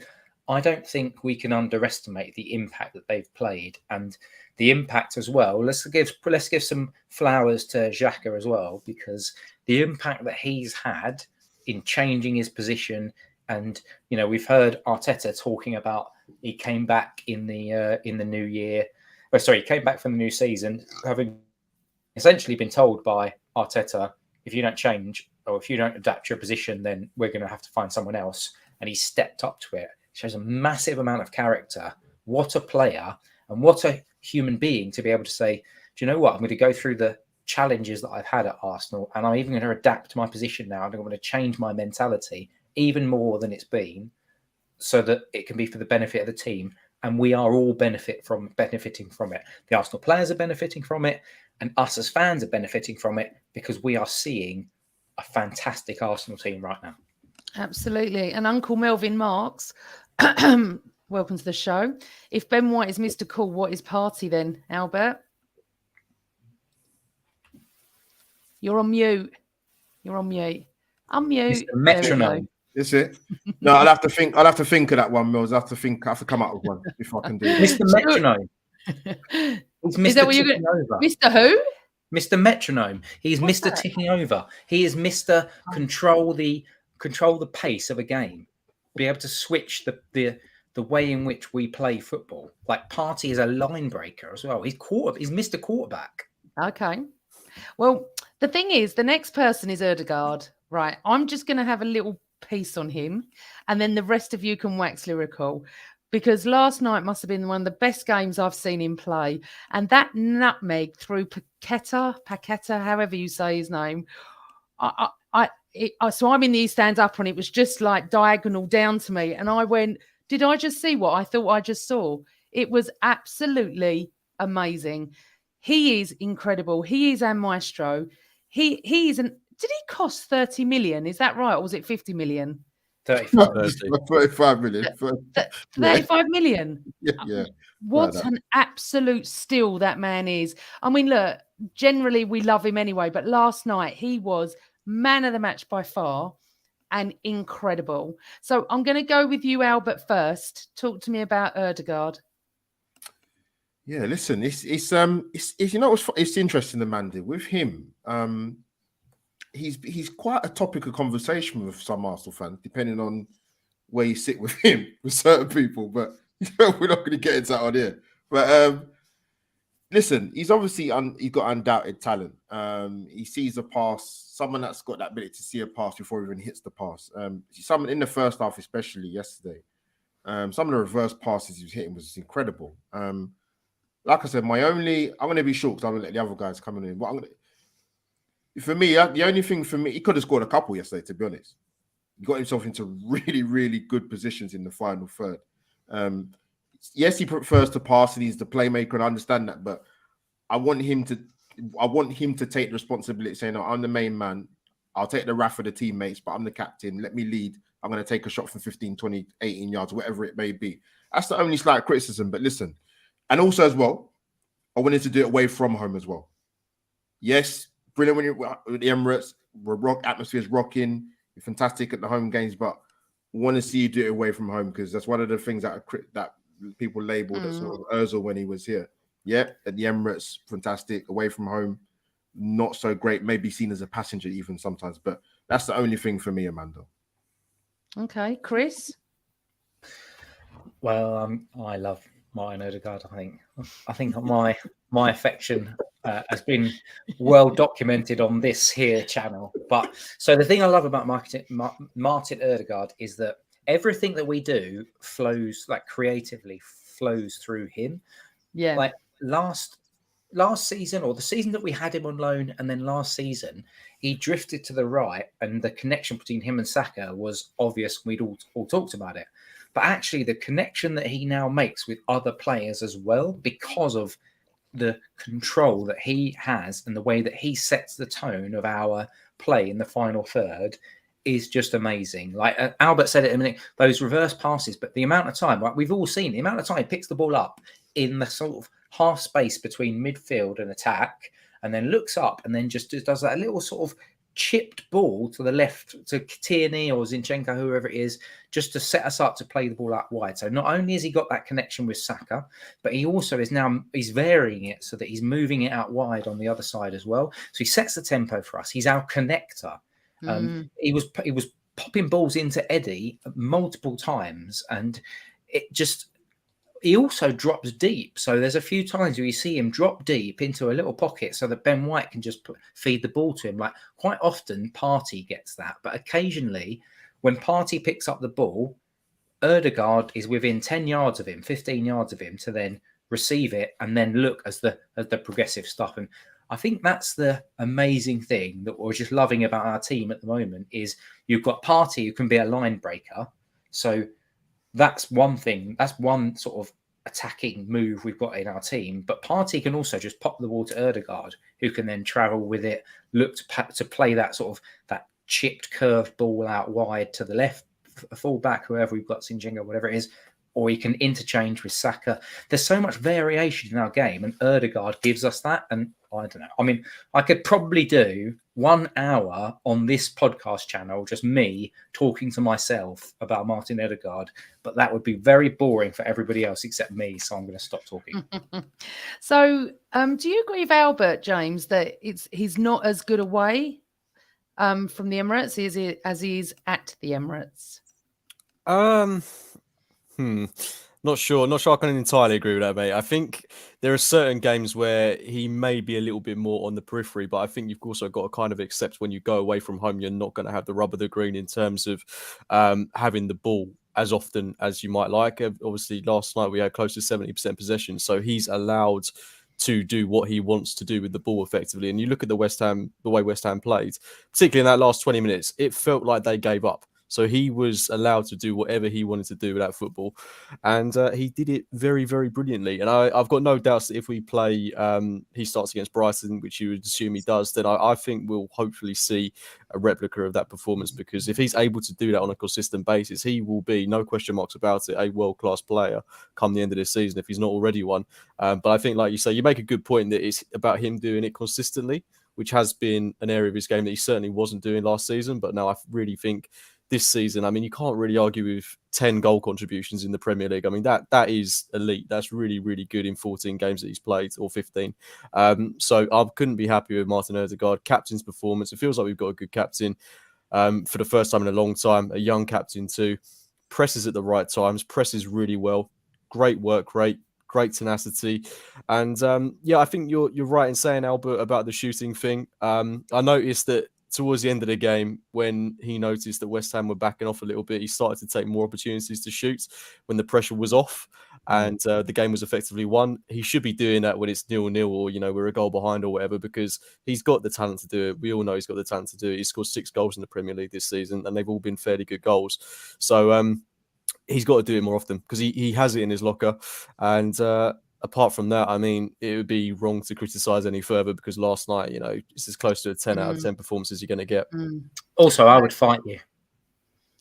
I don't think we can underestimate the impact that they've played, and the impact as well. Let's give some flowers to Xhaka as well, because the impact that he's had in changing his position. And we've heard Arteta talking about he came back in the new year. He came back from the new season, having essentially been told by Arteta, if you don't change or if you don't adapt your position, then we're going to have to find someone else. And he stepped up to it. Shows a massive amount of character. What a player, and what a human being to be able to say, do you know what? I'm going to go through the challenges that I've had at Arsenal, and I'm even going to adapt my position now. I'm going to change my mentality even more than it's been, so that it can be for the benefit of the team. And we are all benefiting from it. The Arsenal players are benefiting from it, and us as fans are benefiting from it, because we are seeing a fantastic Arsenal team right now. Absolutely. And Uncle Melvin Marks, welcome to the show. If Ben White is Mr. Cool, what is Partey then, Albert? You're on mute. Unmute. Mr. Metronome. Is it? No, I'll have to think. I'll have to think of that one, Mills. I have to come up with one if I can do it. Mr. Metronome. He's Mr. Is that what you're Ticking going? Over. Mr. Who? Mr. Metronome. He's What's Mr. that? Ticking Over. He is Mr. Control the pace of a game. Be able to switch the way in which we play football. Like Partey is a line breaker as well. He's Mr. Quarterback. Okay. Well, the thing is, the next person is Odegaard. Right. I'm just going to have a little piece on him, and then the rest of you can wax lyrical. Because last night must have been one of the best games I've seen him play. And that nutmeg through Paqueta, however you say his name. So I'm in the stand up and it was just like diagonal down to me. And I went, did I just see what I thought I just saw? It was absolutely amazing. He is incredible. He is our maestro. He is did he cost 30 million? Is that right? Or was it 50 million? 35 million. 35 million. Yeah. What an absolute steal that man is. I mean, look, generally we love him anyway, but last night he was man of the match by far and incredible. So I'm going to go with you, Albert, first. Talk to me about Odegaard. Yeah, listen, it's you know it's interesting, Amanda, with him. He's quite a topic of conversation with some Arsenal fans, depending on where you sit with him, with certain people. But we're not going to get into that on here. But listen, he's obviously he's got undoubted talent. He sees a pass, someone that's got that ability to see a pass before he even hits the pass. Someone in the first half, especially yesterday, some of the reverse passes he was hitting was incredible. Like I said, I'm going to be short because I'm going to let the other guys come in. But for me, the only thing for me, he could have scored a couple yesterday, to be honest. He got himself into really, really good positions in the final third. Yes, he prefers to pass and he's the playmaker, and I understand that, but I want him to take the responsibility, saying, no, I'm the main man. I'll take the wrath of the teammates, but I'm the captain. Let me lead. I'm going to take a shot from 15, 20, 18 yards, whatever it may be. That's the only slight criticism, but listen. And also as well, I wanted to do it away from home as well. Yes, brilliant when you're with the Emirates, atmosphere is rocking. You're fantastic at the home games, but I want to see you do it away from home because that's one of the things that people labelled as sort of Ozil when he was here. Yeah, at the Emirates, fantastic. Away from home, not so great. Maybe seen as a passenger even sometimes, but that's the only thing for me, Amanda. Okay, Chris? Well, I love Martin Odegaard. I think my affection has been well documented on this here channel. But so the thing I love about Martin Odegaard is that everything that we do flows, like creatively flows through him. Yeah. Like last season, or the season that we had him on loan, and then last season he drifted to the right, and the connection between him and Saka was obvious. We'd all talked about it. But actually, the connection that he now makes with other players as well, because of the control that he has and the way that he sets the tone of our play in the final third, is just amazing. Like Albert said it a minute, those reverse passes, but the amount of time, like we've all seen, the amount of time he picks the ball up in the sort of half space between midfield and attack, and then looks up and then just does that little sort of chipped ball to the left to Tierney or Zinchenko, whoever it is, just to set us up to play the ball out wide. So not only has he got that connection with Saka, but he also he's varying it so that he's moving it out wide on the other side as well. So he sets the tempo for us. He's our connector. He was popping balls into Eddie multiple times, and he also drops deep. So there's a few times where you see him drop deep into a little pocket so that Ben White can just feed the ball to him. Like quite often Partey gets that, but occasionally when Partey picks up the ball, Odegaard is within 10 yards of him, 15 yards of him to then receive it and then look as the progressive stuff. And I think that's the amazing thing that we're just loving about our team at the moment is you've got Partey who can be a line breaker. So that's one thing. That's one sort of attacking move we've got in our team. But Partey can also just pop the ball to Odegaard, who can then travel with it, look to play that sort of that chipped curved ball out wide to the left, a fullback, whoever we've got, Zinchenko, whatever it is, or he can interchange with Saka. There's so much variation in our game, and Odegaard gives us that. And I don't know. I mean, I could probably do 1 hour on this podcast channel, just me talking to myself about Martin Odegaard, but that would be very boring for everybody else except me. So I'm going to stop talking. So, do you agree with Albert, James, that he's not as good away from the Emirates as he is at the Emirates? Not sure I can entirely agree with that, mate. I think there are certain games where he may be a little bit more on the periphery, but I think you've also got to kind of accept when you go away from home, you're not going to have the rub of the green in terms of having the ball as often as you might like. Obviously, last night we had close to 70% possession, so he's allowed to do what he wants to do with the ball effectively. And you look at the way West Ham played, particularly in that last 20 minutes, it felt like they gave up. So he was allowed to do whatever he wanted to do with that football. And he did it very, very brilliantly. And I've got no doubts that if we play, he starts against Brighton, which you would assume he does, then I think we'll hopefully see a replica of that performance, because if he's able to do that on a consistent basis, he will be, no question marks about it, a world-class player come the end of this season, if he's not already one. But I think, like you say, you make a good point that it's about him doing it consistently, which has been an area of his game that he certainly wasn't doing last season. But now I really think this season, I mean, you can't really argue with 10 goal contributions in the Premier League. I mean, that is elite. That's really, really good in 14 games that he's played, or 15. So I couldn't be happy with Martin Odegaard. Captain's performance. It feels like we've got a good captain for the first time in a long time. A young captain too. Presses at the right times. Presses really well. Great work rate. Great tenacity. And I think you're right in saying, Albert, about the shooting thing. I noticed that towards the end of the game, when he noticed that West Ham were backing off a little bit, he started to take more opportunities to shoot when the pressure was off and the game was effectively won. He should be doing that when it's 0-0 or, we're a goal behind or whatever, because he's got the talent to do it. We all know he's got the talent to do it. He's scored 6 goals in the Premier League this season, and they've all been fairly good goals. So he's got to do it more often, because he has it in his locker. And apart from that, I mean, it would be wrong to criticise any further, because last night, it's as close to a 10 out of 10 performance as you're going to get. Also, I would fight you.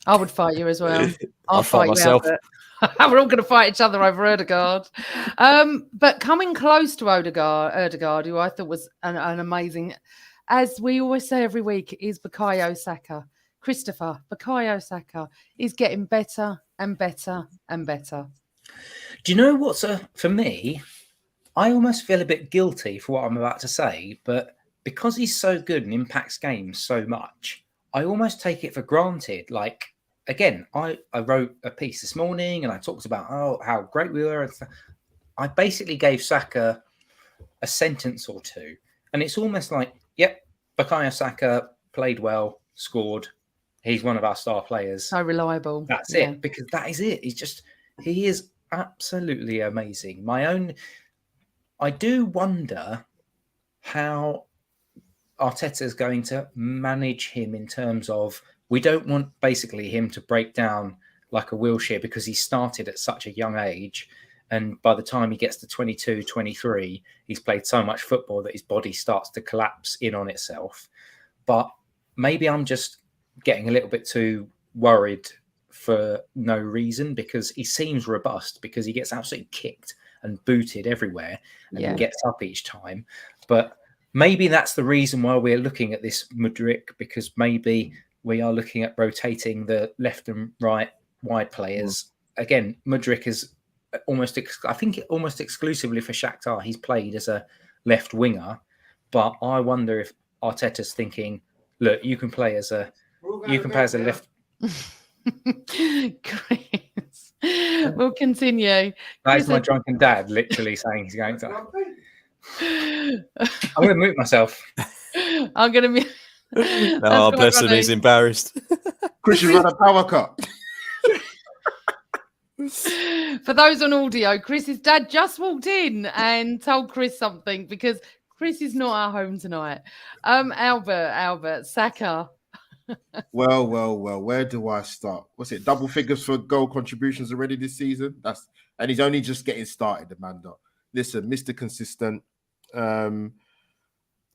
I would fight you as well. I'll fight myself. We're all going to fight each other over Odegaard. But coming close to Odegaard, who I thought was an amazing, as we always say every week, is Bukayo Saka. Christopher, Bukayo Saka is getting better and better and better. Do you know what's for me? I almost feel a bit guilty for what I'm about to say, but because he's so good and impacts games so much, I almost take it for granted. Like, again, I wrote a piece this morning and I talked about how great we were. I basically gave Saka a sentence or two, and it's almost like, yep, Bukayo Saka played well, scored. He's one of our star players. So reliable. That's it, because that is it. He is absolutely amazing. I do wonder how Arteta is going to manage him in terms of, we don't want basically him to break down like a wheelchair, because he started at such a young age. And by the time he gets to 22, 23, he's played so much football that his body starts to collapse in on itself. But maybe I'm just getting a little bit too worried for no reason, because he seems robust, because he gets absolutely kicked and booted everywhere and he gets up each time. But maybe that's the reason why we're looking at this Mudryk, because maybe we are looking at rotating the left and right wide players. Again, Mudryk is almost exclusively for Shakhtar. He's played as a left winger, but I wonder if Arteta's thinking, look, you can play as a left. Chris, we'll continue. That's my drunken dad literally saying he's going to. I'm going to mute myself. I'm going to mute. Oh, bless him. He's embarrassed. Chris, you run a power cut. For those on audio, Chris's dad just walked in and told Chris something, because Chris is not at home tonight. Albert, Saka. Well. Where do I start? What's it? Double figures for goal contributions already this season. And he's only just getting started, Amanda. Listen, Mr. Consistent.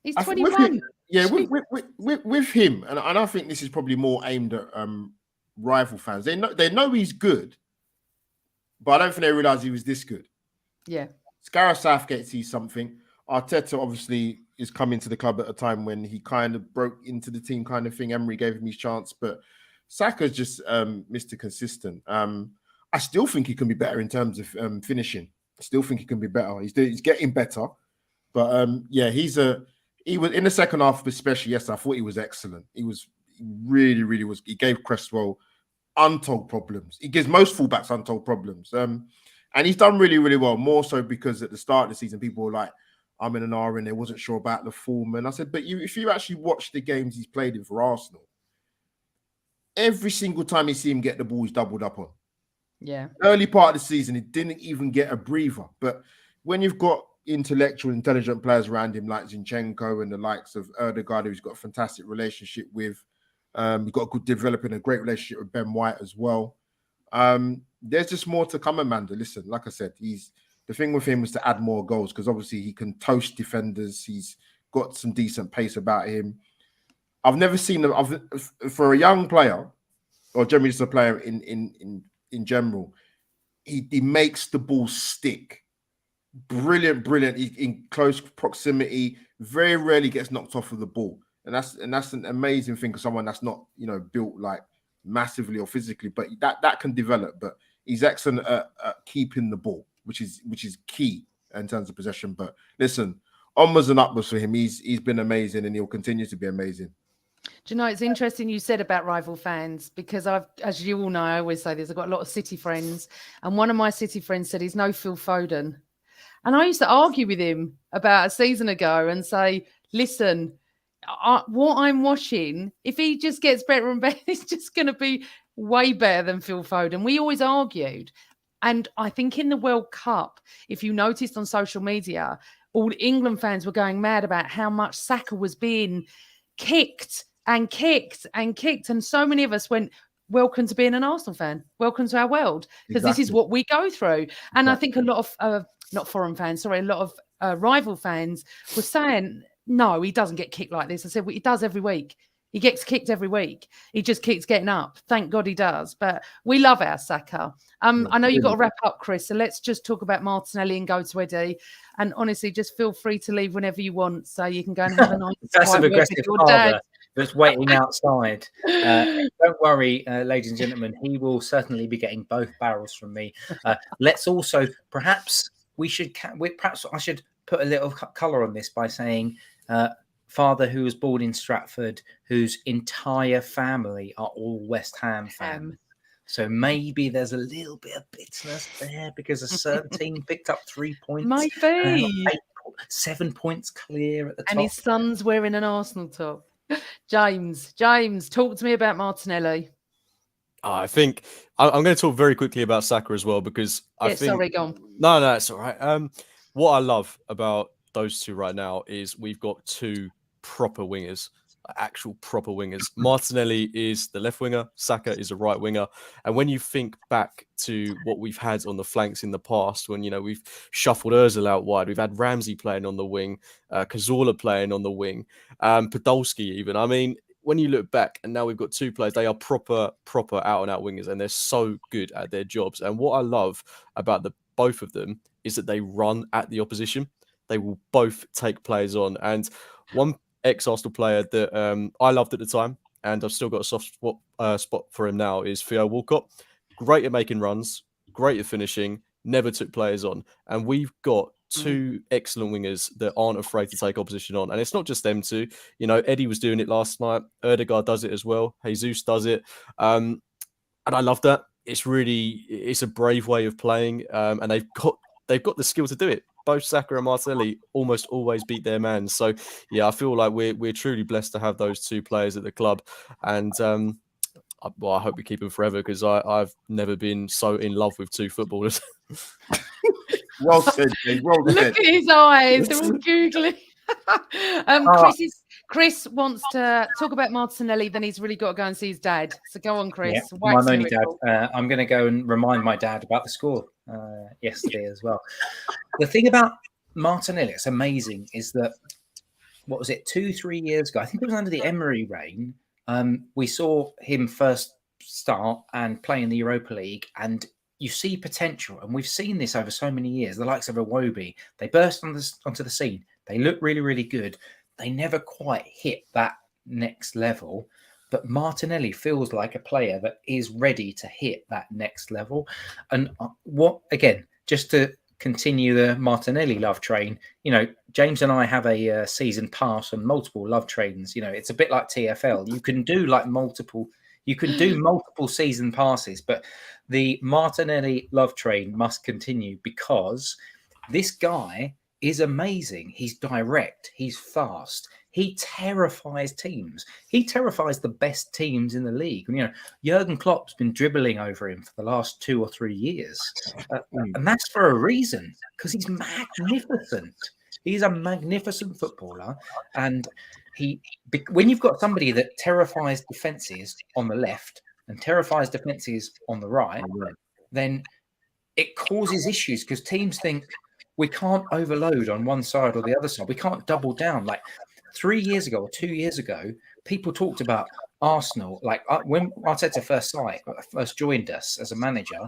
He's 21. With him, and I think this is probably more aimed at rival fans. They know he's good, but I don't think they realise he was this good. Yeah. Gareth Southgate sees something. Arteta, obviously, is coming to the club at a time when he kind of broke into the team kind of thing. Emery gave him his chance, but Saka's just Mr. Consistent. I still think he can be better in terms of finishing. I still think he can be better. He's getting better. But he was in the second half, especially yesterday. I thought he was excellent. He really, really was. He gave Cresswell untold problems. He gives most fullbacks untold problems. And he's done really, really well. More so because at the start of the season, people were like, I'm in an R and they wasn't sure about the form. And I said, but if you actually watch the games he's played in for Arsenal, every single time you see him get the ball, he's doubled up on. Yeah. Early part of the season, he didn't even get a breather. But when you've got intellectual, intelligent players around him like Zinchenko and the likes of Odegaard, who's got a fantastic relationship with, you've got developing a great relationship with Ben White as well. There's just more to come, Amanda. Listen, like I said, the thing with him was to add more goals because obviously he can toast defenders. He's got some decent pace about him. I've never seen him for a young player, or generally just a player in general. He makes the ball stick. Brilliant. He's in close proximity. Very rarely gets knocked off of the ball, and that's an amazing thing for someone that's not built like massively or physically, but that can develop. But he's excellent at keeping the ball, which is key in terms of possession. But listen, onwards and upwards for him. He's been amazing, and he'll continue to be amazing. Do you know, it's interesting you said about rival fans because as you all know, I always say this, I've got a lot of City friends, and one of my City friends said he's no Phil Foden. And I used to argue with him about a season ago and say, listen, what I'm watching, if he just gets better and better, it's just going to be way better than Phil Foden. We always argued. And I think in the World Cup, if you noticed on social media, all England fans were going mad about how much Saka was being kicked and kicked and kicked. And so many of us went, welcome to being an Arsenal fan. Welcome to our world. Because This is what we go through. And I think a lot of, not foreign fans, sorry, a lot of rival fans were saying, no, he doesn't get kicked like this. I said, well, he does every week. He gets kicked every week. He just keeps getting up. Thank God he does. But we love our Saka. I know you've got to wrap up, Chris. So let's just talk about Martinelli and go to Eddie. And honestly, just feel free to leave whenever you want. So you can go and have a nice passive aggressive father that's waiting outside. Don't worry, ladies and gentlemen. He will certainly be getting both barrels from me. Let's also perhaps I should put a little colour on this by saying father who was born in Stratford, whose entire family are all West Ham fans. So maybe there's a little bit of bitterness there because a certain team picked up 3 points. Might be. 7 points clear at the top. And his son's wearing an Arsenal top. James, talk to me about Martinelli. I think I'm going to talk very quickly about Saka as well because I think... Sorry, go on. No, it's all right. What I love about those two right now is we've got two proper wingers, actual proper wingers. Martinelli is the left winger, Saka is the right winger. And when you think back to what we've had on the flanks in the past, when we've shuffled Ozil out wide, we've had Ramsey playing on the wing, Cazorla playing on the wing, Podolski even. I mean, when you look back and now we've got two players, they are proper out and out wingers, and they're so good at their jobs. And what I love about both of them is that they run at the opposition. They will both take players on. And one ex-Arsenal player that I loved at the time, and I've still got a soft spot for him now, is Theo Walcott. Great at making runs, great at finishing, never took players on. And we've got two excellent wingers that aren't afraid to take opposition on. And it's not just them two. Eddie was doing it last night. Odegaard does it as well. Jesus does it. And I love that. It's a brave way of playing. And they've got the skill to do it. Both Saka and Martinelli almost always beat their man. So, yeah, I feel like we're truly blessed to have those two players at the club. And I hope we keep them forever because I've never been so in love with two footballers. Well said, Dave. Well said. Look at his eyes. They're all googly. Chris wants to talk about Martinelli, then he's really got to go and see his dad. So go on, Chris. Yeah, my only dad. I'm going to go and remind my dad about the score yesterday as well. The thing about Martinelli, it's amazing, is that, 2-3 years ago, I think it was under the Emery reign, we saw him first start and play in the Europa League, and you see potential. And we've seen this over so many years. The likes of Iwobi, they burst onto the scene. They look really, really good. They never quite hit that next level. But Martinelli feels like a player that is ready to hit that next level. And again, just to continue the Martinelli love train, James and I have a season pass on multiple love trains. It's a bit like TFL. You can do multiple season passes, but the Martinelli love train must continue because this guy is amazing. He's direct. He's fast. He terrifies teams. He terrifies the best teams in the league. Jurgen Klopp's been dribbling over him for the last 2 or 3 years. And that's for a reason, because he's magnificent. He's a magnificent footballer. And when you've got somebody that terrifies defences on the left and terrifies defences on the right, then it causes issues because teams think we can't overload on one side or the other side. We can't double down. 3 years ago or 2 years ago, people talked about Arsenal. When Arteta first joined us as a manager,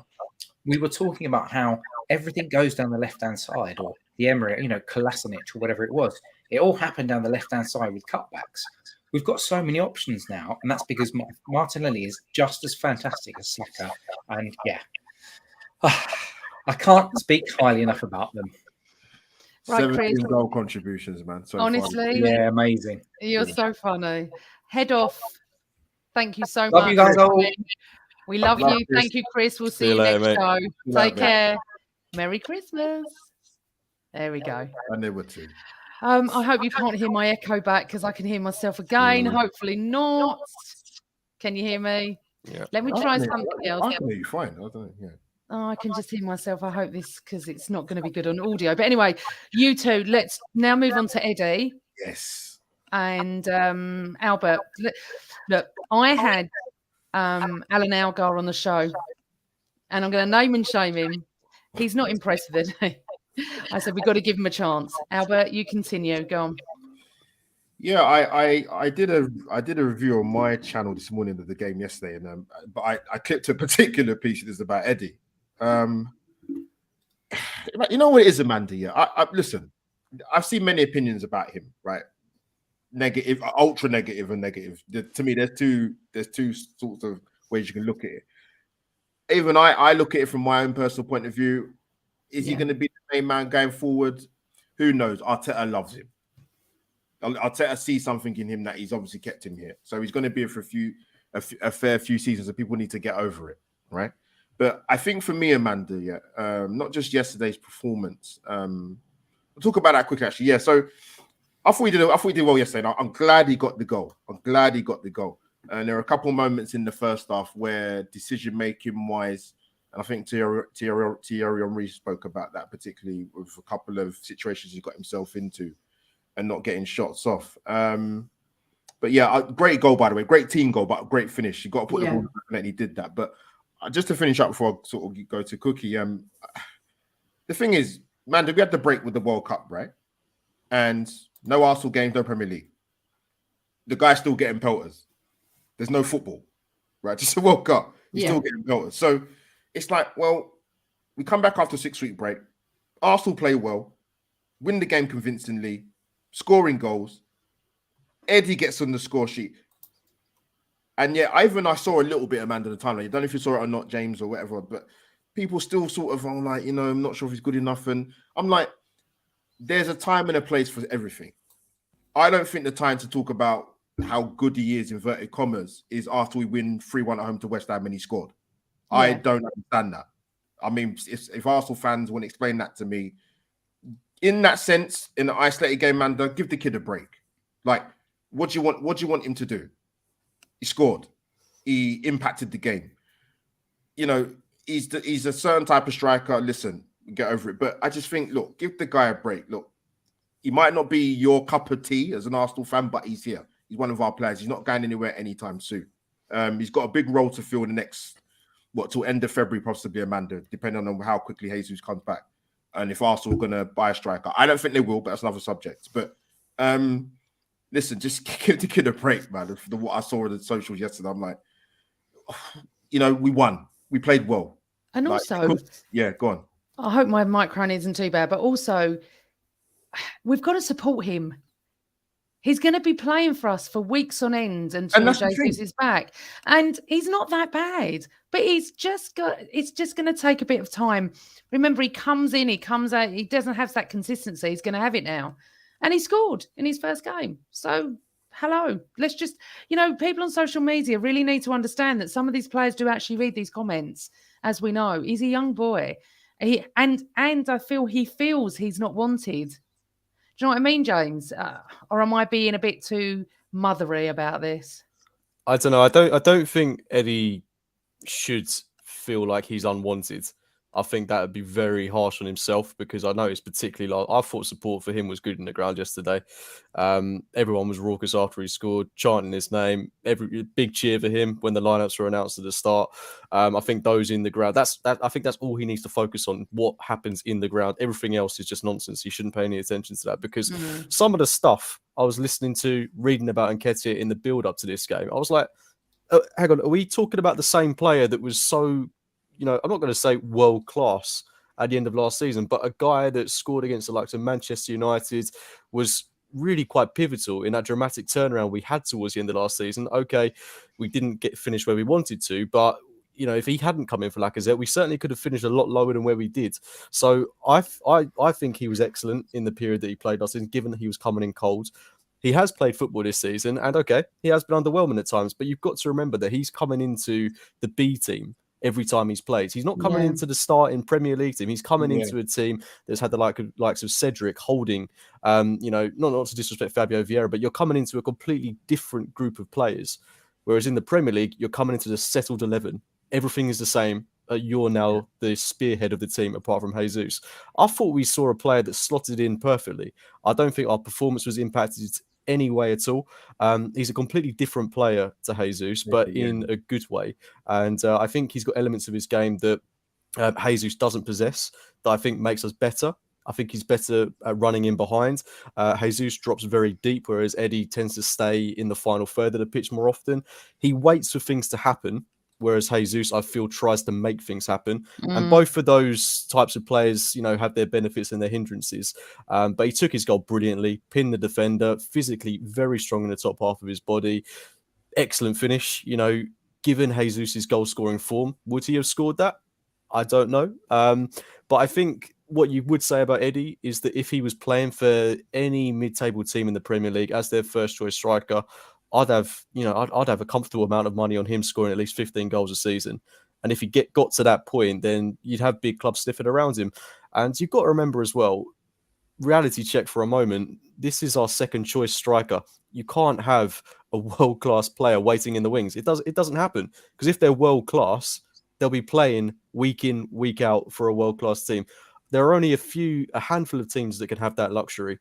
we were talking about how everything goes down the left-hand side, or the Emirates, Kolasinac or whatever it was. It all happened down the left-hand side with cutbacks. We've got so many options now, and that's because Martinelli is just as fantastic as Saka. And I can't speak highly enough about them. Right, 17 Chris. goal contributions, man. So Honestly, yeah, amazing. You're so funny. Head off. Thank you so much. Love you guys all. We love you. Chris. Thank you, Chris. We'll see you later, next show. Take mate. care. Merry Christmas. There we go. And there were 2. I hope you can't hear my echo back because I can hear myself again. Hopefully not. Can you hear me? Yeah. Let me try something else. I can hear you fine. I don't know. Yeah. Oh, I can just hear myself. I hope this, because it's not going to be good on audio. But anyway, you two, let's now move on to Eddie. Yes. And Albert. Look, I had Alan Algar on the show, and I'm going to name and shame him. He's not impressed with it. I said, we've got to give him a chance. Albert, you continue. Go on. Yeah, I did a review on my channel this morning of the game yesterday, and but I clipped a particular piece that is about Eddie. You know what it is, Amanda? Yeah, I listen. I've seen many opinions about him, right? Negative, ultra negative, and negative. To me, there's two sorts of ways you can look at it. Even I look at it from my own personal point of view. Is he going to be the main man going forward? Who knows? Arteta loves him. Arteta sees something in him that he's obviously kept him here. So he's going to be here for a fair few seasons, and people need to get over it, right? But I think for me, Amanda, not just yesterday's performance. We'll talk about that quickly, actually. Yeah, so I thought we did well yesterday. And I'm glad he got the goal. And there are a couple of moments in the first half where decision-making wise, and I think Thierry Henry spoke about that, particularly with a couple of situations he got himself into and not getting shots off. But yeah, great goal, by the way. Great team goal, but great finish. You got to put the ball back, and he did that. But just to finish up before I sort of go to Cookie, the thing is, man, we had the break with the World Cup, right? And no Arsenal games, no Premier League. The guy's still getting pelters. There's no football, right? Just a World Cup. He's still getting pelters. So it's like, well, we come back after a 6-week break. Arsenal play well, win the game convincingly, scoring goals. Eddie gets on the score sheet. And yeah, I saw a little bit of Amanda the timeline. I don't know if you saw it or not, James, or whatever, but people still sort of are like, I'm not sure if he's good enough. And I'm like, there's a time and a place for everything. I don't think the time to talk about how good he is, inverted commas, is after we win 3-1 at home to West Ham and he scored. Yeah. I don't understand that. I mean, if Arsenal fans want to explain that to me, in that sense, in an isolated game, Amanda, give the kid a break. Like, what do you want him to do? He scored. He impacted the game. He's a certain type of striker. Listen, get over it. But I just think, look, give the guy a break. Look, he might not be your cup of tea as an Arsenal fan, but he's here. He's one of our players. He's not going anywhere anytime soon. He's got a big role to fill in the next, till end of February, possibly, Amanda, depending on how quickly Jesus comes back. And if Arsenal are going to buy a striker. I don't think they will, but that's another subject. But listen, just give the kid a break, man. What I saw on the socials yesterday, I'm like, we won. We played well. And also, go on. I hope my microphone isn't too bad, but also, we've got to support him. He's going to be playing for us for weeks on end until Jesus is back. And he's not that bad, but it's just going to take a bit of time. Remember, he comes in, he comes out, he doesn't have that consistency. He's going to have it now. And he scored in his first game. So, hello. Let's just, people on social media really need to understand that some of these players do actually read these comments. As we know, he's a young boy. And I feel he feels he's not wanted. Do you know what I mean, James? Or am I being a bit too mothery about this? I don't know. I don't think Eddie should feel like he's unwanted. I think that would be very harsh on himself, because I noticed particularly, I thought support for him was good in the ground yesterday. Everyone was raucous after he scored, chanting his name. Every big cheer for him when the lineups were announced at the start. I think those in the ground, I think that's all he needs to focus on. What happens in the ground, everything else is just nonsense. He shouldn't pay any attention to that, because some of the stuff I was listening to, reading about Nketiah in the build up to this game, I was like, hang on, are we talking about the same player that was so, I'm not going to say world class at the end of last season, but a guy that scored against the likes of Manchester United, was really quite pivotal in that dramatic turnaround we had towards the end of last season. Okay, we didn't get finished where we wanted to, but if he hadn't come in for Lacazette, we certainly could have finished a lot lower than where we did. So I think he was excellent in the period that he played last season, given that he was coming in cold. He has played football this season, and okay, he has been underwhelming at times, but you've got to remember that he's coming into the B team every time he's played. He's not coming into the starting Premier League team. He's coming into a team that's had the likes of Cedric, Holding, not to disrespect Fabio Vieira, but you're coming into a completely different group of players. Whereas in the Premier League, you're coming into the settled 11. Everything is the same. You're now the spearhead of the team, apart from Jesus. I thought we saw a player that slotted in perfectly. I don't think our performance was impacted any way at all. He's a completely different player to Jesus, but in a good way. And I think he's got elements of his game that Jesus doesn't possess, that I think makes us better. I think he's better at running in behind. Jesus drops very deep, whereas Eddie tends to stay in the final third of the pitch more often. He waits for things to happen, whereas Jesus, I feel, tries to make things happen. And both of those types of players, have their benefits and their hindrances. But he took his goal brilliantly, pinned the defender, physically very strong in the top half of his body. Excellent finish. Given Jesus' goal-scoring form, would he have scored that? I don't know. But I think what you would say about Eddie is that if he was playing for any mid-table team in the Premier League as their first-choice striker, I'd have a comfortable amount of money on him scoring at least 15 goals a season. And if he got to that point, then you'd have big clubs sniffing around him. And you've got to remember as well, reality check for a moment, this is our second choice striker. You can't have a world-class player waiting in the wings. It doesn't happen, because if they're world-class, they'll be playing week in, week out for a world-class team. There are only a handful of teams that can have that luxury.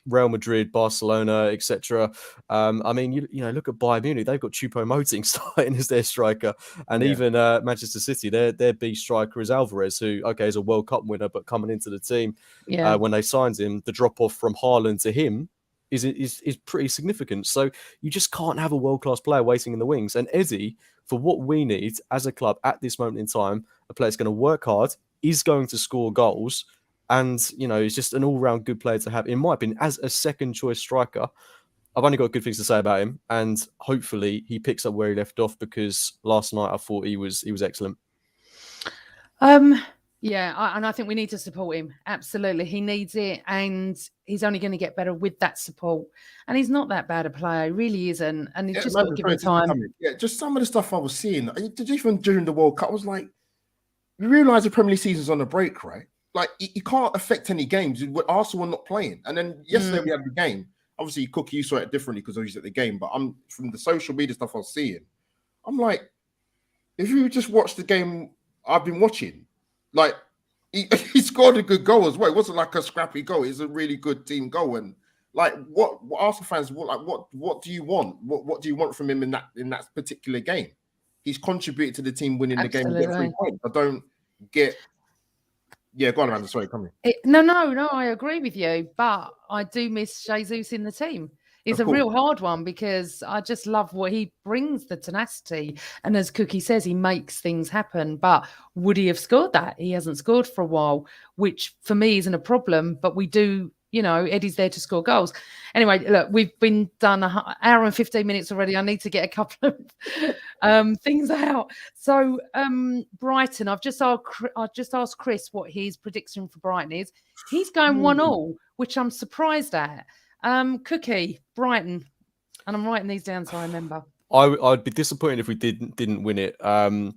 Real Madrid, Barcelona, etc. I mean, you look at Bayern Munich; they've got Choupo-Moting starting as their striker, and even Manchester City, their B striker is Alvarez, who is a World Cup winner, but coming into the team when they signed him, the drop off from Haaland to him is pretty significant. So you just can't have a world-class player waiting in the wings. And Eddie, for what we need as a club at this moment in time, a player that's going to work hard, is going to score goals, and he's just an all-round good player to have, in my opinion, as a second-choice striker. I've only got good things to say about him, and hopefully he picks up where he left off, because last night I thought he was excellent. And I think we need to support him. Absolutely, he needs it, and he's only going to get better with that support. And he's not that bad a player, he really isn't. And he's just got to give him time. Just some of the stuff I was seeing, even during the World Cup, I was like, you realise the Premier League season's on a break, right? Like, you can't affect any games. Arsenal were not playing. And then yesterday we had the game. Obviously, Cookie, you saw it differently because he's at the game. But from the social media stuff I was seeing, I'm like, if you just watch the game I've been watching, like, he scored a good goal as well. It wasn't like a scrappy goal. It's a really good team goal. And like, what Arsenal fans, what do you want? What do you want from him in that particular game? He's contributed to the team winning the game and get 3 points. I don't get. Yeah, go on, Amanda. Sorry, come here. No, I agree with you, but I do miss Jesus in the team. It's a real hard one, because I just love what he brings, the tenacity. And as Cookie says, he makes things happen. But would he have scored that? He hasn't scored for a while, which for me isn't a problem. But we do you know, Eddie's there to score goals. Anyway, look, we've been done an hour and 15 minutes already. I need to get a couple of things out. So Brighton, I've just asked Chris what his prediction for Brighton is. He's going 1-1, which I'm surprised at. Cookie, Brighton, and I'm writing these down so I remember. I'd be disappointed if we didn't win it. And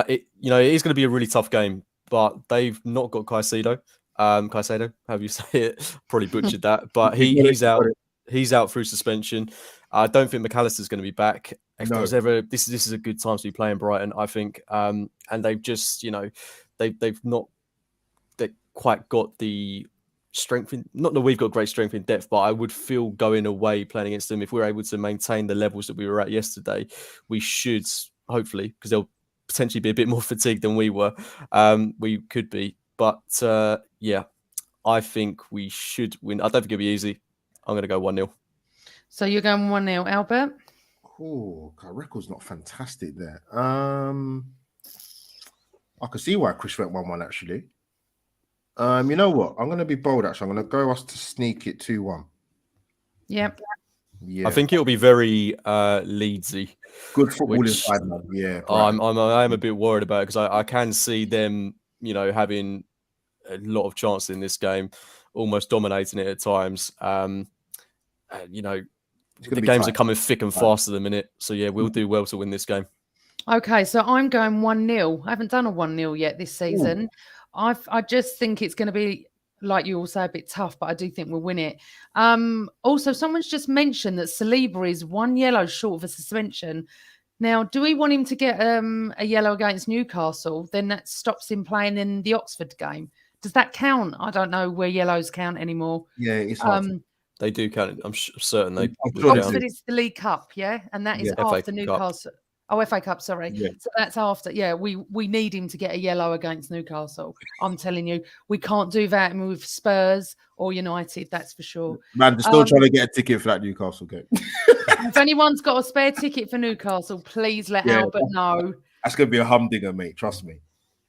it is going to be a really tough game, but they've not got Caicedo. Caicedo, however you say it, probably butchered that, but he's out. He's out through suspension. I don't think McAllister's going to be back. If there was ever, this is a good time to be playing Brighton, I think. And they've just, they've not quite got the strength not that we've got great strength in depth, but I would feel going away playing against them, if we're able to maintain the levels that we were at yesterday, we should hopefully, because they'll potentially be a bit more fatigued than we were. We could be, but yeah, I think we should win. I don't think it'll be easy. I'm going to go 1-0. So you're going 1-0, Albert? Oh, our record's not fantastic there. I can see why Chris went 1-1 actually. You know what? I'm going to be bold actually. I'm going to go us to sneak it 2-1. Yep. Yeah. I think it'll be very Leedsy. Good football inside, man. Yeah. I am a bit worried about it because I can see them, having a lot of chance in this game, almost dominating it at times. The games are coming thick and fast at the minute. So yeah, we'll do well to win this game. Okay, so I'm going 1-0. I haven't done a 1-0 yet this season. Ooh. I just think it's going to be, like you all say, a bit tough, but I do think we'll win it. Also, someone's just mentioned that Saliba is 1 yellow short of a suspension. Now, do we want him to get a yellow against Newcastle? Then that stops him playing in the Oxford game. Does that count? I don't know where yellows count anymore. Yeah, it's hard. They do count. I'm certain they. Oxford is the League Cup, yeah, and that is after Newcastle. Cup. Oh, FA Cup, sorry. Yeah. So that's after. Yeah, we need him to get a yellow against Newcastle. I'm telling you, we can't do that with Spurs or United. That's for sure. Man, they're still trying to get a ticket for that Newcastle game. If anyone's got a spare ticket for Newcastle, please let Albert know. That's going to be a humdinger, mate. Trust me.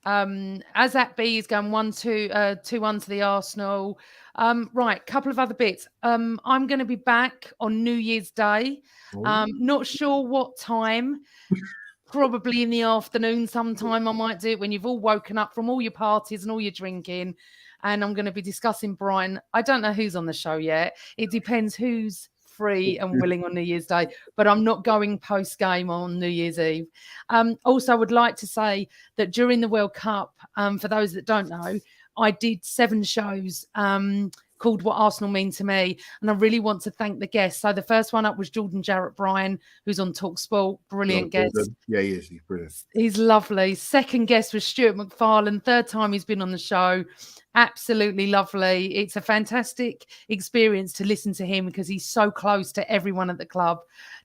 Azat B is going 2-1 to the Arsenal. Right, couple of other bits. I'm going to be back on New Year's Day. Not sure what time. Probably in the afternoon sometime. I might do it when you've all woken up from all your parties and all your drinking. And I'm going to be discussing Brighton. I don't know who's on the show yet. It depends who's free and willing on New Year's Day, but I'm not going post-game on New Year's Eve. Also, I would like to say that during the World Cup, for those that don't know, I did 7 shows called What Arsenal Mean to Me, and I really want to thank the guests. So the first one up was Jordan Jarrett Bryan, who's on TalkSport, brilliant guest. Yeah, he is. He's brilliant. He's lovely. Second guest was Stuart McFarlane. Third time he's been on the show. Absolutely lovely. It's a fantastic experience to listen to him because he's so close to everyone at the club.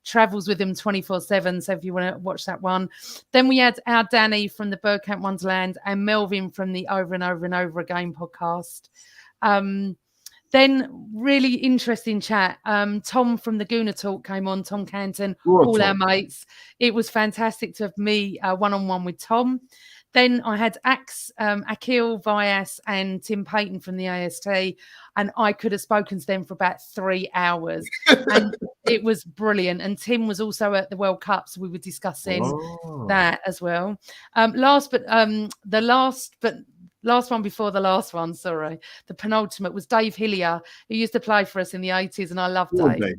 Travels with him 24/7. So if you want to watch that one. Then we had our Danny from the Bergkamp Wonderland and Melvin from the Over and Over and Over Again podcast. Then really interesting chat. Tom from the Gooner Talk came on, Tom Canton, all our mates. It was fantastic to have me one-on-one with Tom. Then I had Akil Vyas and Tim Payton from the AST, and I could have spoken to them for about 3 hours. And it was brilliant. And Tim was also at the World Cup, so we were discussing that as well. Last one before the last one, sorry. The penultimate was Dave Hillier, who used to play for us in the 80s, and I love Dave.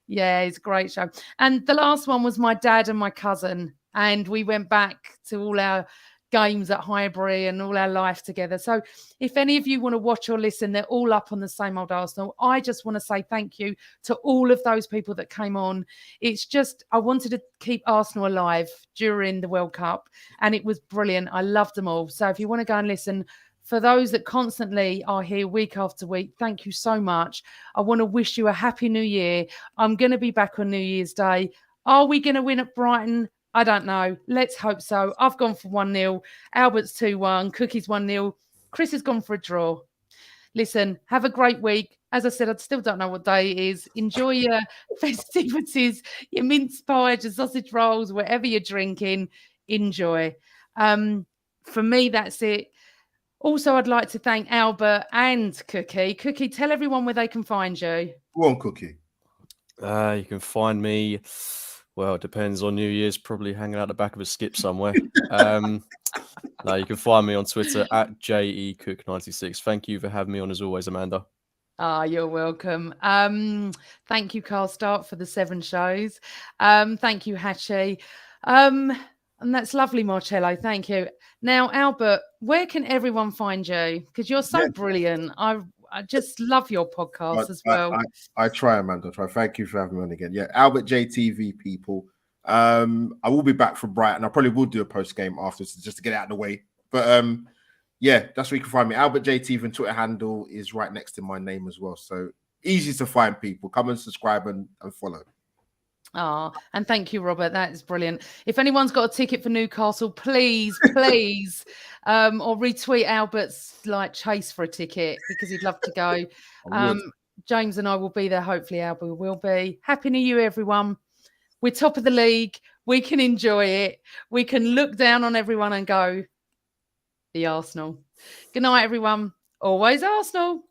Yeah, it's a great show. And the last one was my dad and my cousin, and we went back to all our games at Highbury and all our life together. So if any of you want to watch or listen, they're all up on the Same Old Arsenal. I just want to say thank you to all of those people that came on. It's just, I wanted to keep Arsenal alive during the World Cup, and it was brilliant. I loved them all. So if you want to go and listen, for those that constantly are here week after week, thank you so much. I want to wish you a happy new year. I'm going to be back on New Year's Day. Are we going to win at Brighton? I don't know. Let's hope so. I've gone for 1-0. Albert's 2-1. Cookie's 1-0. Chris has gone for a draw. Listen, have a great week. As I said, I still don't know what day it is. Enjoy your festivities, your mince pies, your sausage rolls, whatever you're drinking. Enjoy. For me, that's it. Also, I'd like to thank Albert and Cookie. Cookie, tell everyone where they can find you. Go on, Cookie. You can find me. Well, it depends on New Year's. Probably hanging out the back of a skip somewhere. No, you can find me on Twitter at JECook96. Thank you for having me on as always, Amanda. You're welcome. Thank you, Carl Stark, for the 7 shows. Thank you, Hachi. And that's lovely, Marcello. Thank you. Now, Albert, where can everyone find you? Because you're so brilliant. I just love your podcast as well. I try, Amanda. Thank you for having me on again. Yeah, Albert JTV, people. I will be back from Brighton. I probably will do a post game afterwards just to get it out of the way. But yeah, that's where you can find me. Albert JTV and Twitter handle is right next to my name as well. So easy to find, people. Come and subscribe and follow. And thank you, Robert. That is brilliant. If anyone's got a ticket for Newcastle, please, or retweet Albert's chase for a ticket because he'd love to go. James and I will be there. Hopefully, Albert will be. Happy New Year, everyone. We're top of the league. We can enjoy it. We can look down on everyone and go, the Arsenal. Good night, everyone. Always Arsenal.